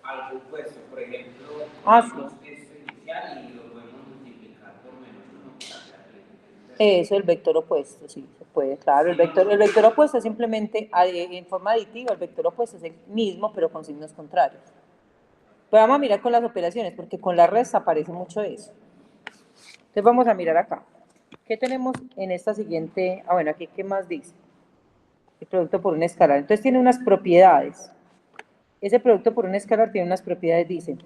algo opuesto, por ejemplo, Sí. esto inicial y lo podemos multiplicar por menos uno para crear Eso, el vector opuesto, sí, se puede, claro. El vector opuesto es simplemente en forma aditiva, el vector opuesto es el mismo, pero con signos contrarios. Pero vamos a mirar con las operaciones, porque con la resta aparece mucho eso. Entonces vamos a mirar acá. ¿Qué tenemos en esta siguiente? Bueno, aquí, ¿qué más dice? El producto por un escalar. Entonces tiene unas propiedades. Ese producto por un escalar tiene unas propiedades, dice.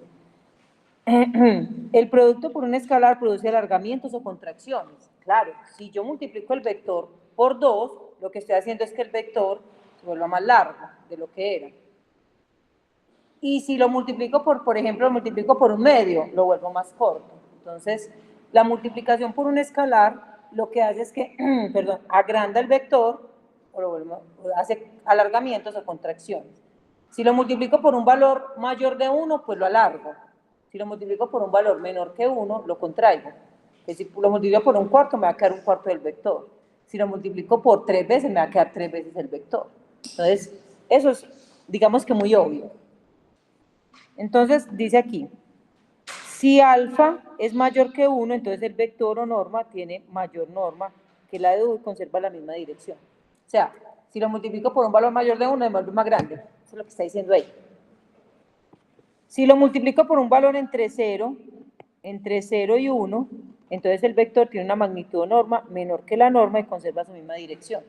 El producto por un escalar produce alargamientos o contracciones. Claro, si yo multiplico el vector por 2, lo que estoy haciendo es que el vector se vuelva más largo de lo que era. Y si lo multiplico por ejemplo, lo multiplico por un medio, lo vuelvo más corto. Entonces, la multiplicación por un escalar lo que hace es que, perdón, agranda el vector o hace alargamientos o contracciones. Si lo multiplico por un valor mayor de 1, pues lo alargo. Si lo multiplico por un valor menor que 1, lo contraigo. Que si lo multiplico por un cuarto, me va a quedar un cuarto del vector. Si lo multiplico por 3 veces, me va a quedar 3 veces el vector. Entonces, eso es, digamos que muy obvio. Entonces, dice aquí, si alfa es mayor que 1, entonces el vector o norma tiene mayor norma que la de u y conserva la misma dirección. O sea, si lo multiplico por un valor mayor de 1, me vuelve más grande. Eso es lo que está diciendo ahí. Si lo multiplico por un valor entre 0 y 1, entonces el vector tiene una magnitud o norma menor que la norma y conserva su misma dirección.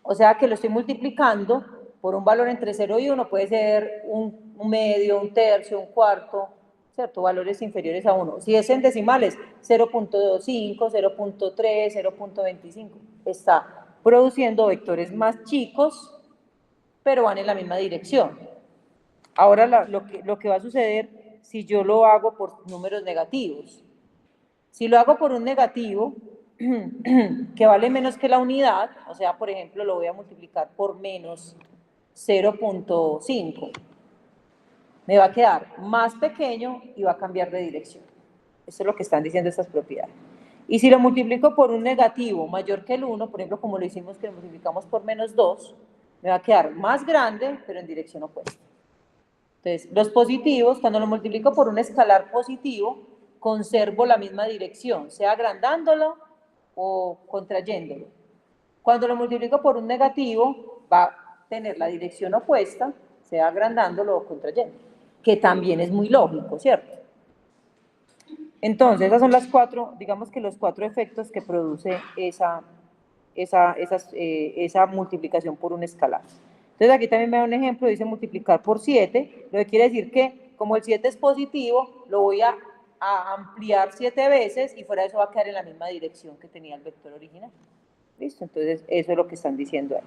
O sea que lo estoy multiplicando por un valor entre 0 y 1 puede ser un medio, un tercio, un cuarto, ¿cierto? Valores inferiores a 1. Si es en decimales, 0.25, 0.3, 0.25. Está produciendo vectores más chicos, pero van en la misma dirección. Ahora lo que va a suceder si yo lo hago por números negativos. Si lo hago por un negativo, que vale menos que la unidad, o sea, por ejemplo, lo voy a multiplicar por menos 0.5, me va a quedar más pequeño y va a cambiar de dirección. Eso es lo que están diciendo estas propiedades. Y si lo multiplico por un negativo mayor que el 1, por ejemplo, como lo hicimos que lo multiplicamos por menos 2, me va a quedar más grande, pero en dirección opuesta. Entonces, los positivos, cuando lo multiplico por un escalar positivo, conservo la misma dirección, sea agrandándolo o contrayéndolo. Cuando lo multiplico por un negativo, va a tener la dirección opuesta, sea agrandándolo o contrayéndolo, que también es muy lógico, ¿cierto? Entonces, esas son las cuatro, digamos que los cuatro efectos que produce esa multiplicación por un escalar. Entonces, aquí también me da un ejemplo, dice multiplicar por 7, lo que quiere decir que, como el 7 es positivo, lo voy a ampliar 7 veces y fuera de eso va a quedar en la misma dirección que tenía el vector original. ¿Listo? Entonces, eso es lo que están diciendo ahí.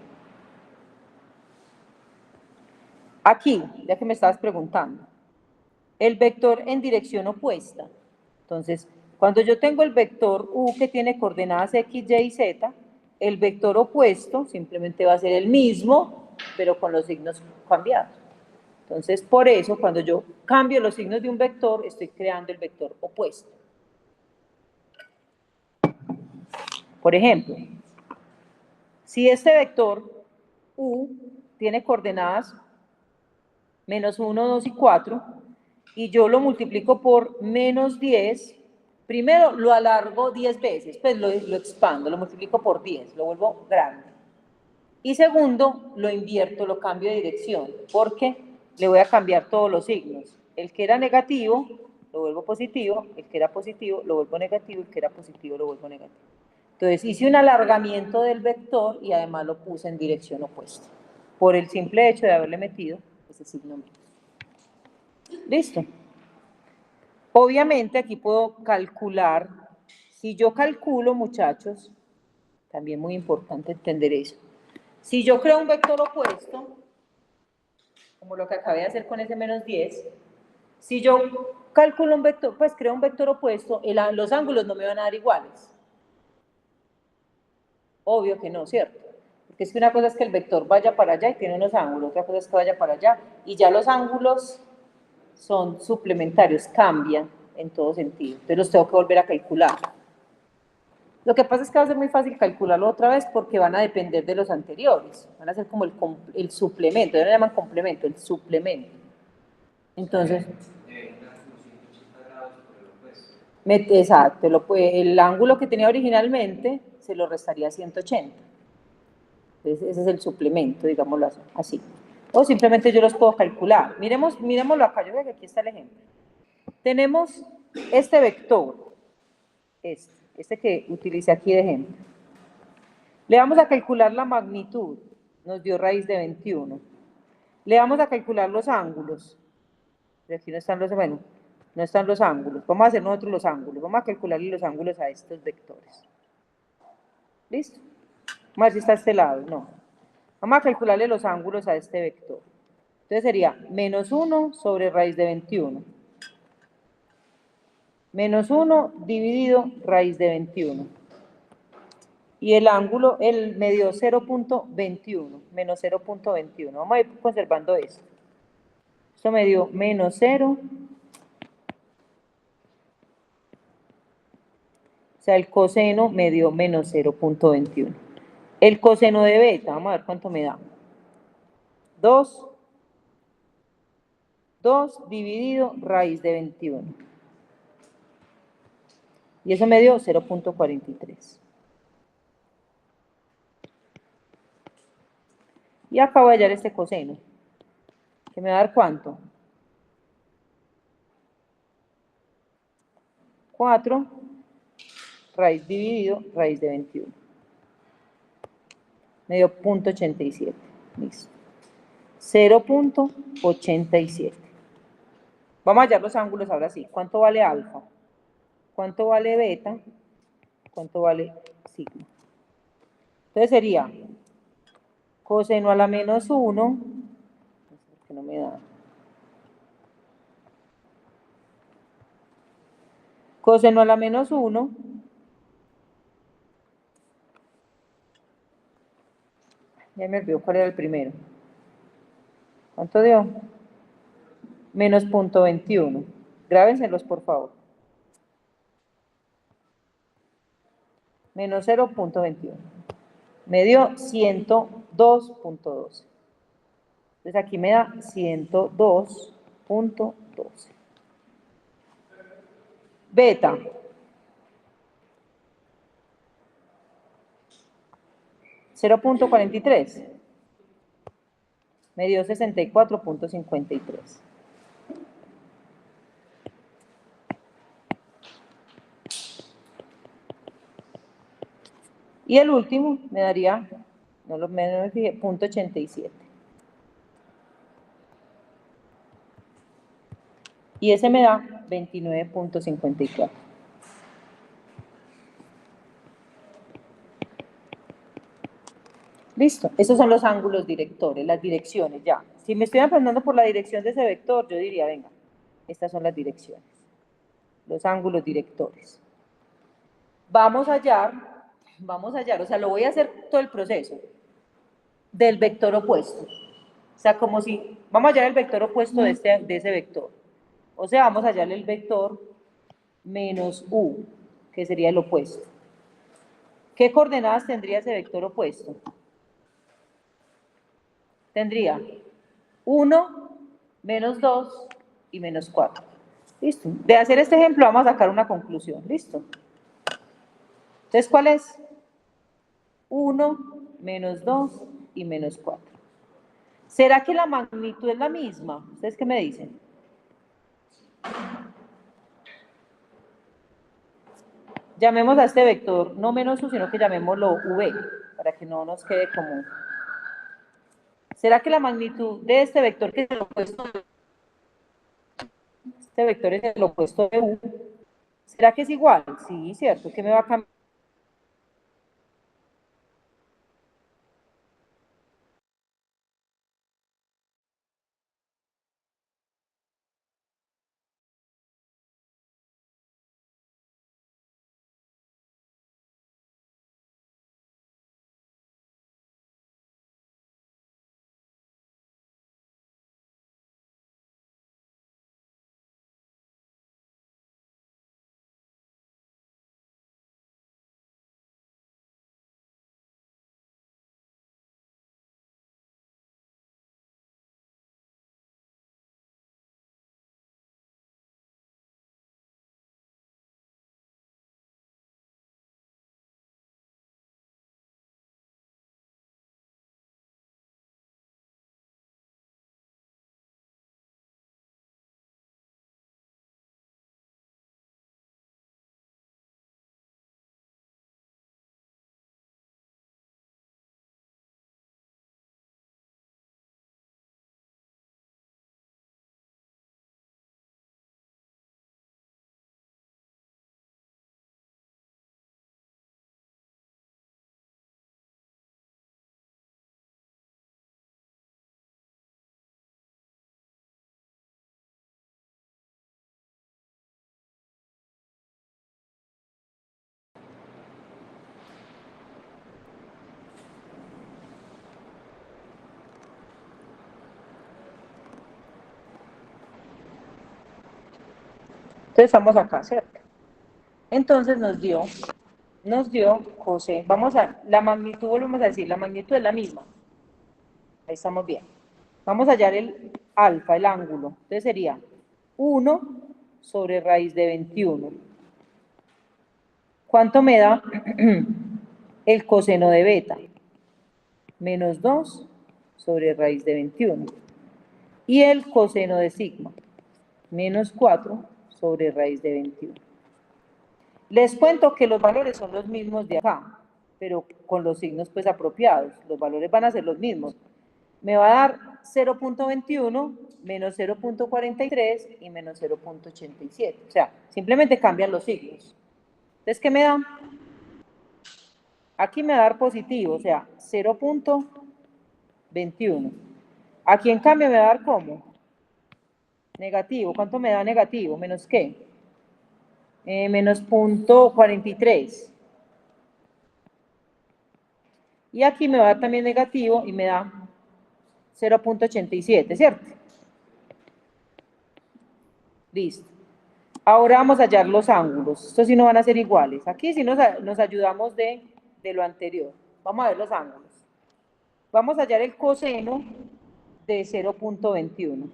Aquí, ya que me estabas preguntando, el vector en dirección opuesta. Entonces, cuando yo tengo el vector u que tiene coordenadas x, y y z, el vector opuesto simplemente va a ser el mismo, pero con los signos cambiados. Entonces, por eso, cuando yo cambio los signos de un vector, estoy creando el vector opuesto. Por ejemplo, si este vector u tiene coordenadas menos 1, 2 y 4, y yo lo multiplico por menos 10, primero lo alargo 10 veces, pues lo expando, lo multiplico por 10, lo vuelvo grande. Y segundo, lo invierto, lo cambio de dirección, porque le voy a cambiar todos los signos. El que era negativo, lo vuelvo positivo, el que era positivo, lo vuelvo negativo, el que era positivo, lo vuelvo negativo. Entonces hice un alargamiento del vector y además lo puse en dirección opuesta, por el simple hecho de haberle metido ese signo menos. ¿Listo? Obviamente aquí puedo calcular, si yo calculo, muchachos, también muy importante entender eso. Si yo creo un vector opuesto, como lo que acabé de hacer con ese menos 10, si yo calculo un vector, pues creo un vector opuesto, los ángulos no me van a dar iguales. Obvio que no, ¿cierto? Porque es que una cosa es que el vector vaya para allá y tiene unos ángulos, otra cosa es que vaya para allá, y ya los ángulos son suplementarios, cambian en todo sentido. Entonces los tengo que volver a calcular. Lo que pasa es que va a ser muy fácil calcularlo otra vez porque van a depender de los anteriores. Van a ser como el suplemento, no lo llaman complemento, el suplemento. Entonces, exacto, el ángulo que tenía originalmente se lo restaría 180. Entonces, ese es el suplemento, digámoslo así. O simplemente yo los puedo calcular. Miremoslo acá, yo creo que aquí está el ejemplo. Tenemos este vector, este que utilicé aquí de ejemplo. Le vamos a calcular la magnitud, nos dio raíz de 21. Le vamos a calcular los ángulos. Aquí no están bueno, no están los ángulos. Vamos a hacer nosotros los ángulos. Vamos a calcularle los ángulos a estos vectores. ¿Listo? Vamos a ver si está a este lado. No. Vamos a calcularle los ángulos a este vector. Entonces sería menos 1 sobre raíz de 21. Menos 1 dividido raíz de 21. Y el ángulo, él me dio 0.21, menos 0.21. Vamos a ir conservando esto. Esto me dio menos 0. O sea, el coseno me dio menos 0.21. El coseno de beta, vamos a ver cuánto me da. 2 dividido raíz de 21. Y eso me dio 0.43. Y acabo de hallar este coseno, que me va a dar ¿cuánto? 4 raíz dividido raíz de 21. Me dio 0.87. Listo. 0.87. Vamos a hallar los ángulos ahora sí. ¿Cuánto vale alfa? ¿Cuánto vale beta? ¿Cuánto vale sigma? Entonces sería coseno a la menos 1, que no me da. Coseno a la menos 1 ya me olvidó cuál era el primero. ¿Cuánto dio? Menos 0.21. Grábenselos, por favor. Menos 0.21. Me dio 102.12. Entonces aquí me da 102.12. Beta. $0.43. Me dio 64.53. Y el último me daría, no me fijé, 0.87. Y ese me da 29.54. Listo, esos son los ángulos directores, las direcciones, ya. Si me estoy aprendiendo por la dirección de ese vector, yo diría, venga, estas son las direcciones, los ángulos directores. Vamos a hallar, o sea, lo voy a hacer todo el proceso del vector opuesto. O sea, como si, vamos a hallar el vector opuesto de ese vector. O sea, vamos a hallar el vector menos u, que sería el opuesto. ¿Qué coordenadas tendría ese vector opuesto? Tendría 1, menos 2 y menos 4. ¿Listo? De hacer este ejemplo vamos a sacar una conclusión. ¿Listo? Entonces, ¿cuál es? 1, menos 2 y menos 4. ¿Será que la magnitud es la misma? ¿Ustedes qué me dicen? Llamemos a este vector no menos u, sino que llamémoslo v, para que no nos quede como... ¿Será que la magnitud de este vector, que es el opuesto de este vector es el opuesto de u, ¿será que es igual? Sí, cierto. ¿Qué me va a cambiar? Entonces estamos acá, ¿cierto? Entonces nos dio José, vamos a, la magnitud, volvemos a decir, la magnitud es la misma. Ahí estamos bien. Vamos a hallar el alfa, el ángulo. Entonces sería 1 sobre raíz de 21. ¿Cuánto me da el coseno de beta? Menos 2 sobre raíz de 21. Y el coseno de sigma, menos 4 sobre raíz de 21. Les cuento que los valores son los mismos de acá, pero con los signos pues apropiados. Los valores van a ser los mismos. me va a dar 0.21 menos 0.43 y menos 0.87. O sea, simplemente cambian los signos. Entonces, ¿qué me da? Aquí me va a dar positivo, o sea, 0.21. Aquí en cambio me va a dar ¿cómo? Negativo. ¿Cuánto me da negativo? ¿Menos qué? Menos 0.43. Y aquí me va a dar también negativo y me da 0.87, ¿cierto? Listo. Ahora vamos a hallar los ángulos. Estos sí no van a ser iguales. Aquí sí nos ayudamos de lo anterior. Vamos a ver los ángulos. Vamos a hallar el coseno de 0.21.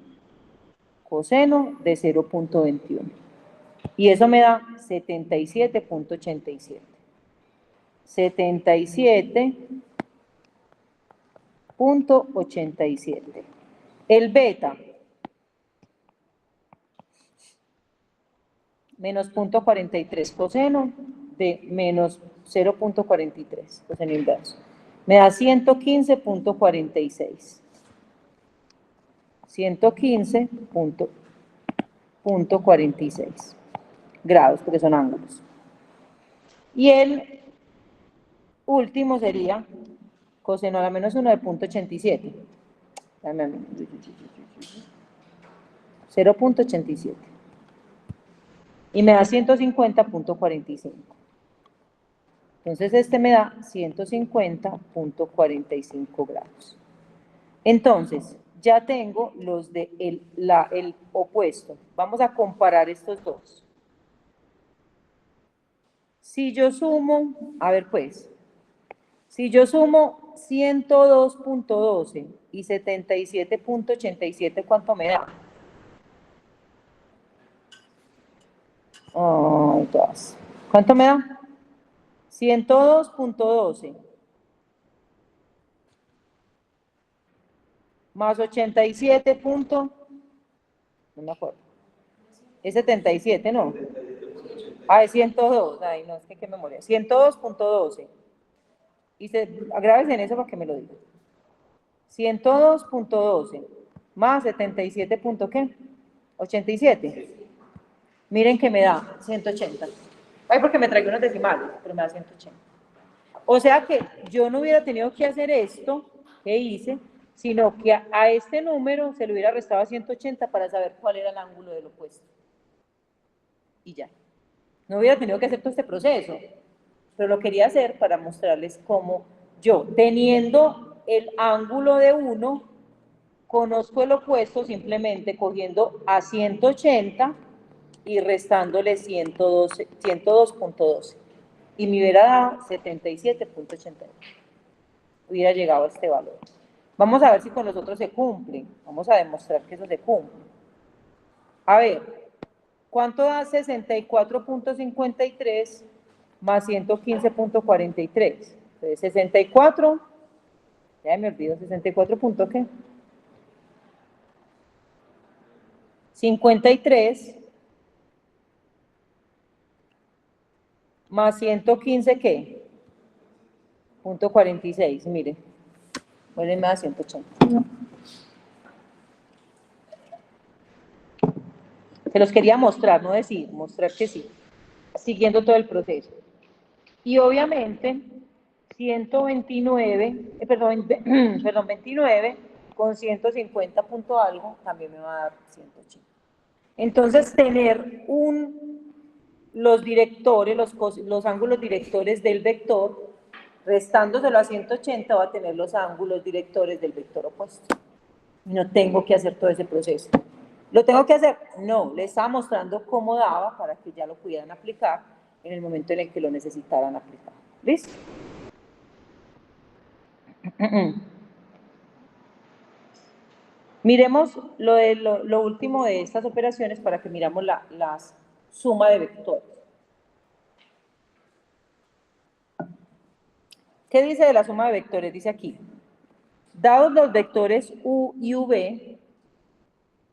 Coseno de 0.21. Y eso me da 77.87. 77.87. El beta, menos 0.43. Coseno de menos 0.43. Coseno inverso. Me da 115.46. 115.46 grados, porque son ángulos. Y el último sería coseno a la menos 1 de 0.87. 0.87. Y me da 150.45. Entonces este me da 150.45 grados. Entonces, ya tengo los de el opuesto. Vamos a comparar estos dos. Si yo sumo, a ver pues, si yo sumo 102.12 y 77.87, ¿cuánto me da? Ay, todas. ¿Cuánto me da? 102.12 más 87. No me acuerdo. Es 77, ¿no? Ah, es 102. Ay, no, es que qué memoria. 102.12. Y agrábense en eso para que me lo digan. 102.12 más 77. ¿Qué? 87. Miren que me da 180. Ay, porque me traigo unos decimales, pero me da 180. O sea que yo no hubiera tenido que hacer esto que hice, sino que a este número se le hubiera restado a 180 para saber cuál era el ángulo del opuesto. Y ya. No hubiera tenido que hacer todo este proceso, pero lo quería hacer para mostrarles cómo yo, teniendo el ángulo de 1, conozco el opuesto simplemente cogiendo a 180 y restándole 102.12. Y me hubiera dado 77.81. Hubiera llegado a este valor. Vamos a ver si con los otros se cumplen. Vamos a demostrar que eso se cumple. A ver, ¿cuánto da 64.53 más 115.43? Entonces, 64, ya me olvido, 64 punto qué. 53 más 115 qué. Punto 46, mire. Bueno, me da 180. Se los quería mostrar, no decir, mostrar que sí, siguiendo todo el proceso. Y obviamente, 29 con 150 punto algo, también me va a dar 180. Entonces, tener los directores, los ángulos directores del vector, restándoselo a 180, va a tener los ángulos directores del vector opuesto. No tengo que hacer todo ese proceso. ¿Lo tengo que hacer? No, les estaba mostrando cómo daba para que ya lo pudieran aplicar en el momento en el que lo necesitaran aplicar. ¿Listo? Miremos lo último de estas operaciones para que miramos la suma de vectores. ¿Qué dice de la suma de vectores? Dice aquí, dados los vectores u y v,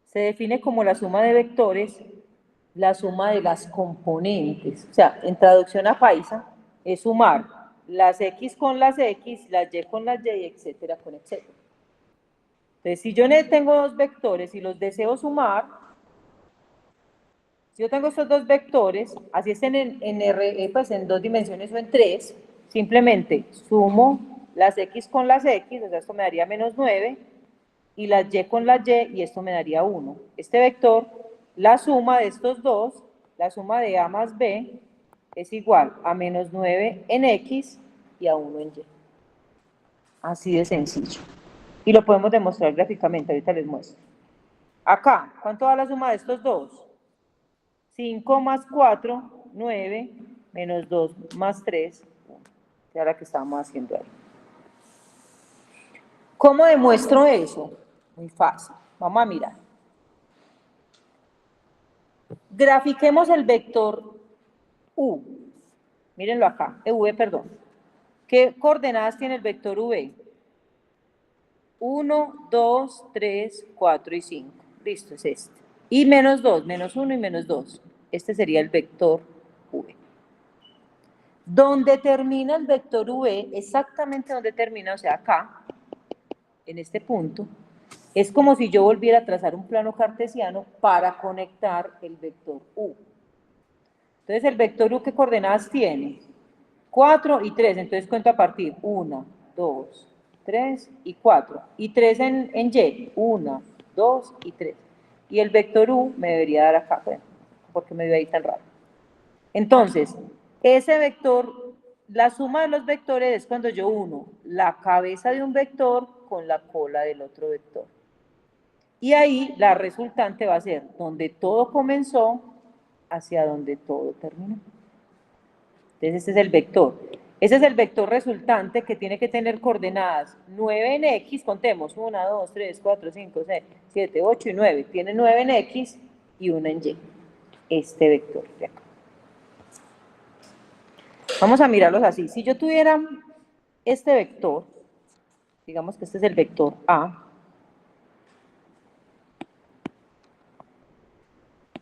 se define como la suma de vectores, la suma de las componentes. O sea, en traducción a paisa, es sumar las x con las x, las y con las y, etcétera con etcétera. Entonces, si yo tengo dos vectores y los deseo sumar, si yo tengo estos dos vectores, así estén pues en dos dimensiones o en tres, simplemente sumo las x con las x, o sea, esto me daría menos 9, y las y con las y, y esto me daría 1. Este vector, la suma de estos dos, la suma de a más b, es igual a menos 9 en x y a 1 en y. Así de sencillo. Y lo podemos demostrar gráficamente, ahorita les muestro. Acá, ¿cuánto da la suma de estos dos? 5 más 4, 9, menos 2 más 3, que era la que estábamos haciendo ahí. ¿Cómo demuestro eso? Muy fácil. Vamos a mirar. Grafiquemos el vector U. Mírenlo acá, V, perdón. ¿Qué coordenadas tiene el vector V? 1, 2, 3, 4 y 5. Listo, es este. Y menos 2, menos 1 y menos 2. Este sería el vector V. Donde termina el vector V, exactamente donde termina, o sea, acá, en este punto, es como si yo volviera a trazar un plano cartesiano para conectar el vector U. Entonces, el vector U, ¿qué coordenadas tiene? 4 y 3, entonces cuento a partir 1, 2, 3 y 4. Y 3 en Y, 1, 2 y 3. Y el vector U me debería dar acá, bueno, porque me dio ahí tan raro. Entonces, ese vector, la suma de los vectores es cuando yo uno la cabeza de un vector con la cola del otro vector. Y ahí la resultante va a ser donde todo comenzó hacia donde todo terminó. Entonces, este es el vector. Ese es el vector resultante que tiene que tener coordenadas 9 en X, contemos, 1, 2, 3, 4, 5, 6, 7, 8 y 9. Tiene 9 en X y 1 en Y. Este vector de acá. Vamos a mirarlos así. Si yo tuviera este vector, digamos que este es el vector A,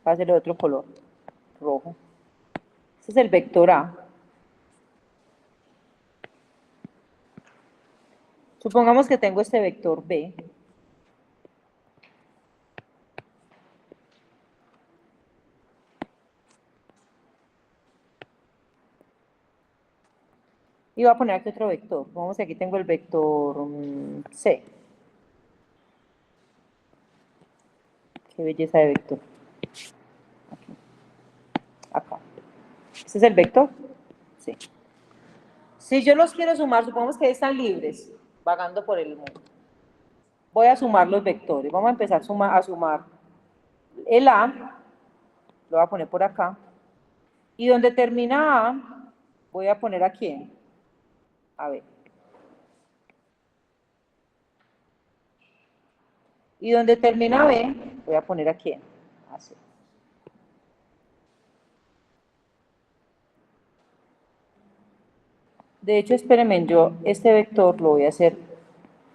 va a ser de otro color, rojo. Este es el vector A. Supongamos que tengo este vector B. Y voy a poner aquí otro vector. Vamos, aquí tengo el vector C. Qué belleza de vector. Aquí. Acá. ¿Este es el vector? Sí. Si yo los quiero sumar, supongamos que están libres, vagando por el mundo. Voy a sumar los vectores. Vamos a empezar a sumar el A. Lo voy a poner por acá. Y donde termina A, voy a poner a quién. A ver. Y donde termina B, voy a poner a quién. Así. De hecho, espérenme, yo este vector lo voy a hacer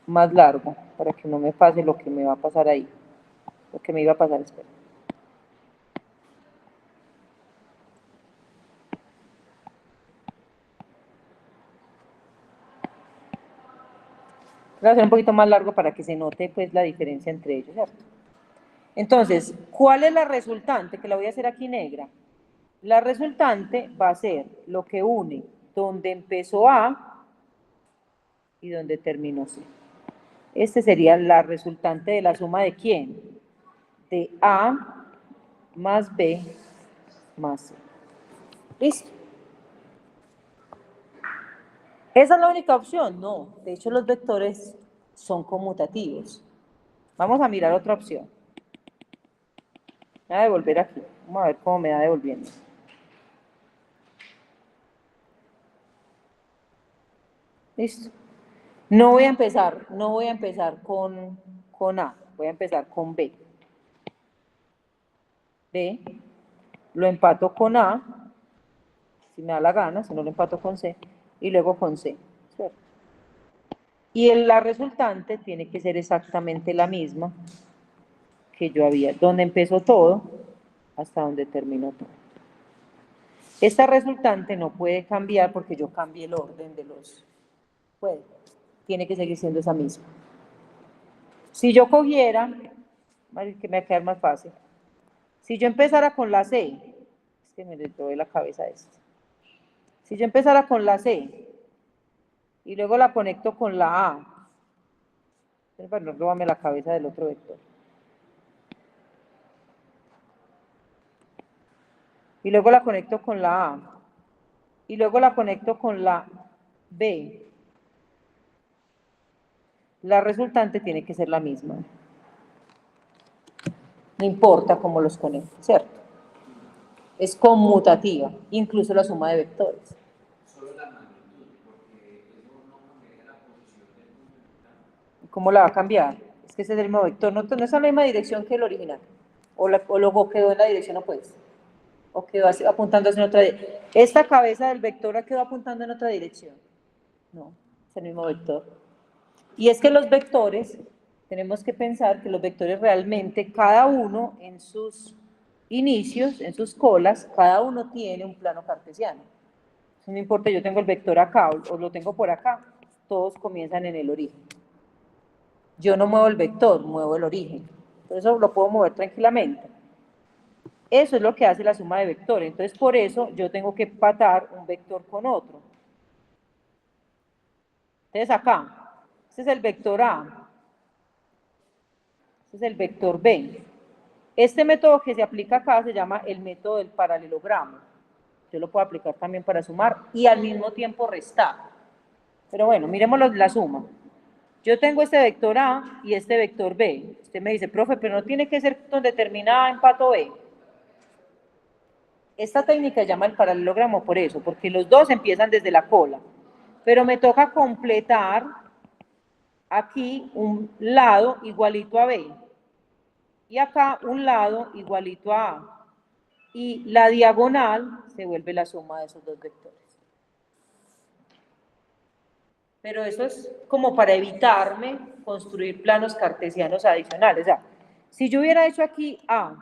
más largo para que no me pase lo que me va a pasar ahí. Lo que me iba a pasar, espera. Lo voy a hacer un poquito más largo para que se note pues la diferencia entre ellos, ¿cierto? Entonces, ¿cuál es la resultante? Que la voy a hacer aquí negra. La resultante va a ser lo que une donde empezó A y donde terminó C. Este sería la resultante de la suma de quién? De A más B más C. ¿Listo? ¿Esa es la única opción? No. De hecho, los vectores son conmutativos. Vamos a mirar otra opción. Me voy a devolver aquí. Vamos a ver cómo me da devolviendo. ¿Listo? No voy a empezar con A, voy a empezar con B. B, lo empato con A, si me da la gana, si no lo empato con C, y luego con C, ¿cierto? Y la resultante tiene que ser exactamente la misma que yo había, donde empezó todo hasta donde terminó todo. Esta resultante no puede cambiar porque yo cambié el orden de los... Puede, tiene que seguir siendo esa misma. Si yo cogiera, que me va a quedar más fácil, si yo empezara con la C, es que me le doy la cabeza a esto. Si yo empezara con la C y luego la conecto con la A, para no robarme la cabeza del otro vector. Y luego la conecto con la A. Y luego la conecto con la B. La resultante tiene que ser la misma. No importa cómo los conecte, ¿cierto? Es conmutativa, incluso la suma de vectores. Solo la magnitud, porque eso no cambiaría la posición del punto. ¿Cómo la va a cambiar? Es que ese es el mismo vector, no está en la misma dirección que el original. O luego quedó en la dirección opuesta. O quedó apuntando hacia otra dirección. Esta cabeza del vector quedó apuntando en otra dirección. No, es el mismo vector. Y es que los vectores, tenemos que pensar que los vectores realmente, cada uno en sus inicios, en sus colas, cada uno tiene un plano cartesiano. No importa, yo tengo el vector acá o lo tengo por acá, todos comienzan en el origen. Yo no muevo el vector, muevo el origen. Por eso lo puedo mover tranquilamente. Eso es lo que hace la suma de vectores. Entonces, por eso yo tengo que empatar un vector con otro. Entonces, acá, este es el vector A. Este es el vector B. Este método que se aplica acá se llama el método del paralelogramo. Yo lo puedo aplicar también para sumar y al mismo tiempo restar. Pero bueno, miremos la suma. Yo tengo este vector A y este vector B. Usted me dice, profe, pero no tiene que ser donde termina empato B. Esta técnica se llama el paralelogramo por eso, porque los dos empiezan desde la cola. Pero me toca completar aquí un lado igualito a B. Y acá un lado igualito a A. Y la diagonal se vuelve la suma de esos dos vectores. Pero eso es como para evitarme construir planos cartesianos adicionales. O sea, si yo hubiera hecho aquí A,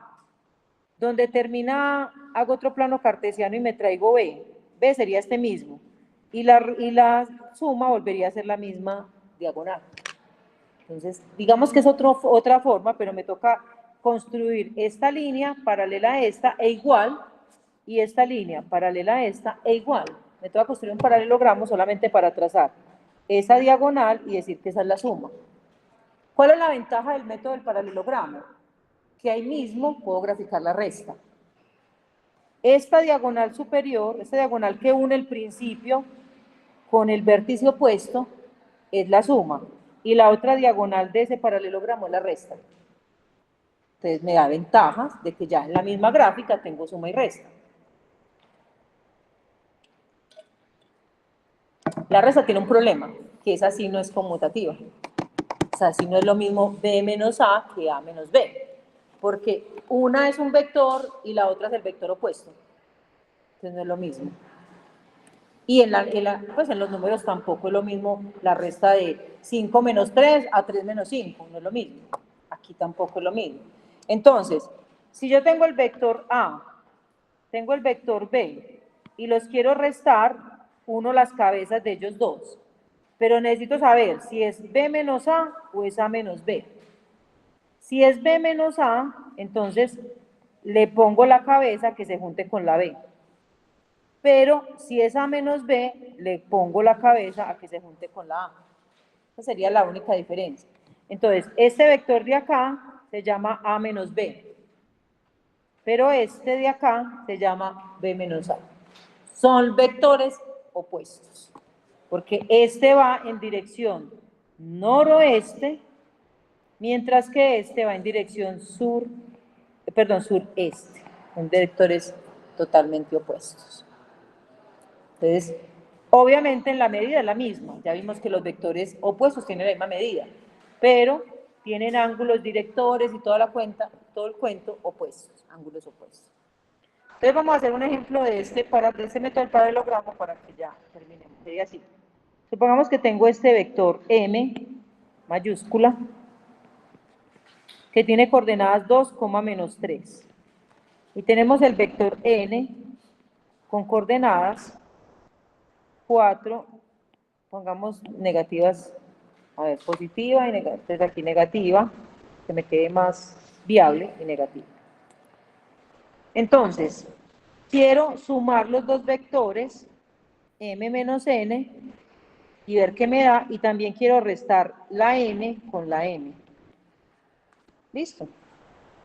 donde termina A, hago otro plano cartesiano y me traigo B, B sería este mismo. Y la suma volvería a ser la misma diagonal. Entonces, digamos que es otra forma, pero me toca construir esta línea paralela a esta e igual, y esta línea paralela a esta e igual. Me toca construir un paralelogramo solamente para trazar esa diagonal y decir que esa es la suma. ¿Cuál es la ventaja del método del paralelogramo? Que ahí mismo puedo graficar la resta. Esta diagonal superior, esta diagonal que une el principio con el vértice opuesto, es la suma. Y la otra diagonal de ese paralelogramo es la resta. Entonces me da ventajas de que ya en la misma gráfica tengo suma y resta. La resta tiene un problema, que esa sí no es conmutativa. O sea, sí no es lo mismo B menos A que A menos B. Porque una es un vector y la otra es el vector opuesto. Entonces no es lo mismo. Y pues en los números tampoco es lo mismo la resta de 5 menos 3 a 3 menos 5, no es lo mismo. Aquí tampoco es lo mismo. Entonces, si yo tengo el vector A, tengo el vector B, y los quiero restar, uno las cabezas de ellos dos. Pero necesito saber si es B menos A o es A menos B. Si es B menos A, entonces le pongo la cabeza que se junte con la B. Pero si es A menos B, le pongo la cabeza a que se junte con la A. Esa sería la única diferencia. Entonces, este vector de acá se llama A menos B, pero este de acá se llama B menos A. Son vectores opuestos, porque este va en dirección noroeste, mientras que este va en dirección sureste, en vectores totalmente opuestos. Entonces, obviamente en la medida es la misma. Ya vimos que los vectores opuestos tienen la misma medida, pero tienen ángulos directores y todo el cuento opuestos, ángulos opuestos. Entonces vamos a hacer un ejemplo de este método del paralelogramo para que ya terminemos. Sería así. Supongamos que tengo este vector M mayúscula que tiene coordenadas 2, menos 3. Y tenemos el vector N con coordenadas 4, pongamos negativas A ver, positiva y negativa. Entonces aquí negativa, que me quede más viable y negativa. Entonces, quiero sumar los dos vectores, m menos n, y ver qué me da, y también quiero restar la n con la m. ¿Listo?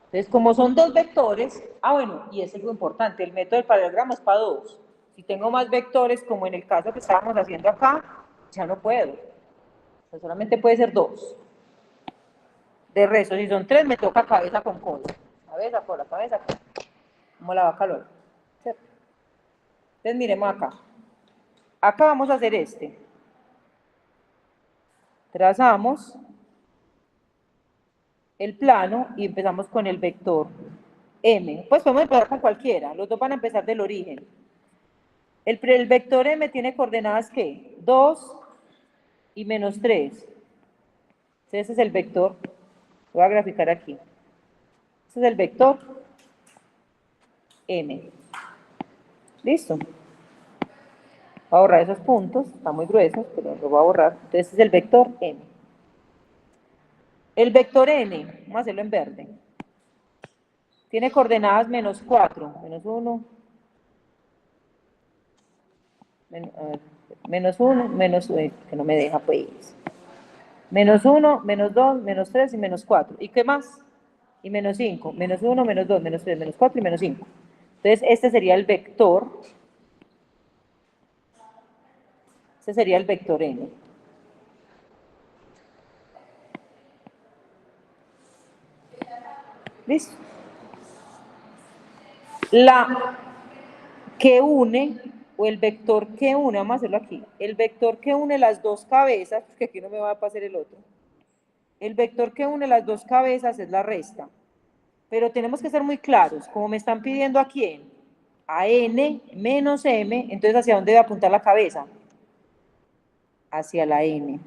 Entonces, como son dos vectores, bueno, y es algo importante, el método del paralelogramo es para dos. Si tengo más vectores, como en el caso que estábamos haciendo acá, ya no puedo. O sea, solamente puede ser dos. De resto, si son tres, me toca cabeza con cola. Cabeza, cola, cabeza, cola. Como la vaca Lola. ¿Cierto? Entonces, miremos acá. Acá vamos a hacer este. Trazamos el plano y empezamos con el vector m. Pues podemos empezar con cualquiera. Los dos van a empezar del origen. El vector m tiene coordenadas, ¿qué? 2 y menos 3. Entonces, ese es el vector. Voy a graficar aquí. Ese es el vector m. ¿Listo? Voy a borrar esos puntos. Están muy gruesos, pero lo voy a borrar. Entonces, ese es el vector m. El vector n, vamos a hacerlo en verde. Tiene coordenadas menos 4, menos 1, menos 1, menos, que no me deja pues. Menos 1, menos 2, menos 3 y menos 4. ¿Y qué más? Y menos 5, menos 1, menos 2, menos 3, menos 4 y menos 5. Entonces, este sería el vector. Este sería el vector n. ¿Listo? La que une, o el vector que une, vamos a hacerlo aquí, el vector que une las dos cabezas, porque aquí no me va a pasar el otro, el vector que une las dos cabezas es la resta, pero tenemos que ser muy claros, como me están pidiendo a quién, a n menos m, entonces ¿hacia dónde debe apuntar la cabeza? Hacia la n,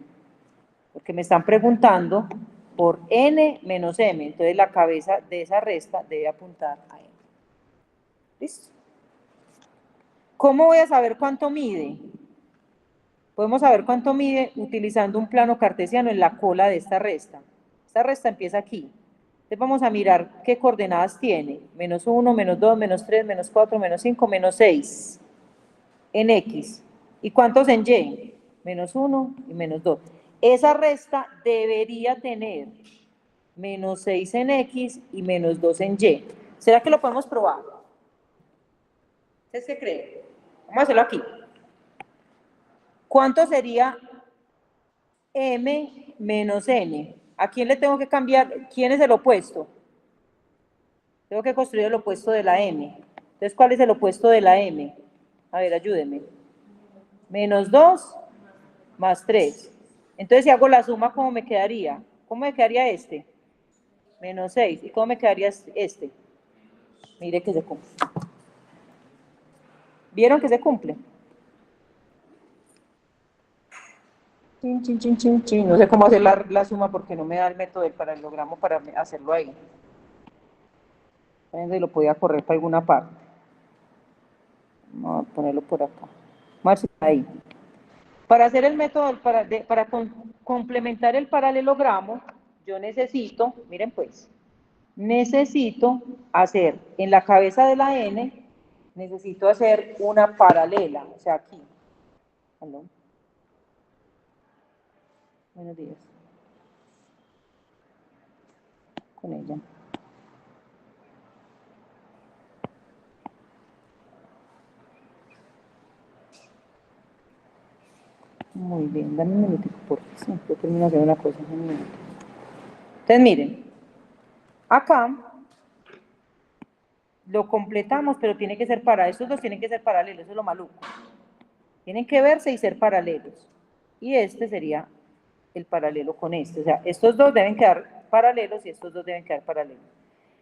porque me están preguntando por n menos m, entonces la cabeza de esa resta debe apuntar a n. ¿Listo? ¿Cómo voy a saber cuánto mide? Podemos saber cuánto mide utilizando un plano cartesiano en la cola de esta resta. Esta resta empieza aquí. Entonces vamos a mirar qué coordenadas tiene. Menos 1, menos 2, menos 3, menos 4, menos 5, menos 6 en X. ¿Y cuántos en Y? Menos 1 y menos 2. Esa resta debería tener menos 6 en X y menos 2 en Y. ¿Será que lo podemos probar? ¿Ustedes qué creen? Vamos a hacerlo aquí. ¿Cuánto sería m menos n? ¿A quién le tengo que cambiar? ¿Quién es el opuesto? Tengo que construir el opuesto de la m. Entonces, ¿cuál es el opuesto de la m? A ver, ayúdenme. Menos 2 más 3. Entonces, si hago la suma, ¿cómo me quedaría? ¿Cómo me quedaría este? Menos 6. ¿Y cómo me quedaría este? Mire que se cumple. ¿Vieron que se cumple? Chin, chin, chin, chin, chin. No sé cómo hacer la suma porque no me da el método del paralelogramo para hacerlo ahí. Lo podía correr para alguna parte. Vamos a ponerlo por acá. Vamos a ver ahí. Para hacer el método, para complementar el paralelogramo, yo necesito, miren pues, necesito hacer en la cabeza de la n, necesito hacer una paralela, o sea, aquí. Perdón. Buenos días. Con ella. Muy bien, dame un minutico, porque siempre termino haciendo una cosa en un minuto. Entonces, miren, acá lo completamos, pero tiene que ser estos dos tienen que ser paralelos, eso es lo maluco. Tienen que verse y ser paralelos. Y este sería el paralelo con este. O sea, estos dos deben quedar paralelos y estos dos deben quedar paralelos.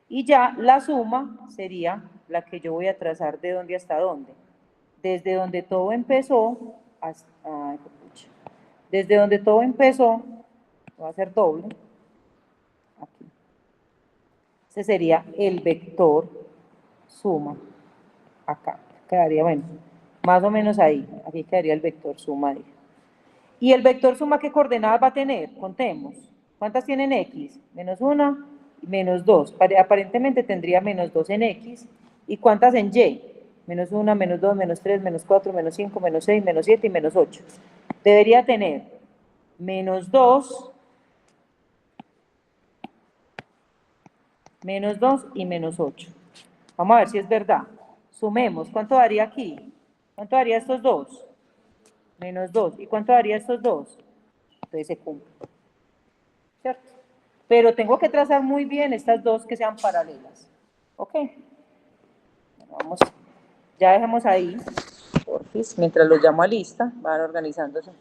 Y ya la suma sería la que yo voy a trazar de dónde hasta dónde. Desde donde todo empezó hasta... desde donde todo empezó, va a ser doble. Aquí. Ese sería el vector suma. Acá. Quedaría, bueno, más o menos ahí. Aquí quedaría el vector suma. ¿Y el vector suma qué coordenadas va a tener? Contemos. ¿Cuántas tienen X? Menos 1 y menos 2. Aparentemente tendría menos 2 en X. ¿Y cuántas en Y? Menos 1, menos 2, menos 3, menos 4, menos 5, menos 6, menos 7 y menos 8. Debería tener menos 2, menos 2 y menos 8. Vamos a ver si es verdad. Sumemos. ¿Cuánto daría aquí? ¿Cuánto daría estos dos? Menos 2. ¿Y cuánto daría estos dos? Entonces se cumple. ¿Cierto? Pero tengo que trazar muy bien estas dos que sean paralelas. ¿Ok? Vamos. Ya dejemos ahí. Porfis, mientras los llamo a lista, van organizándose.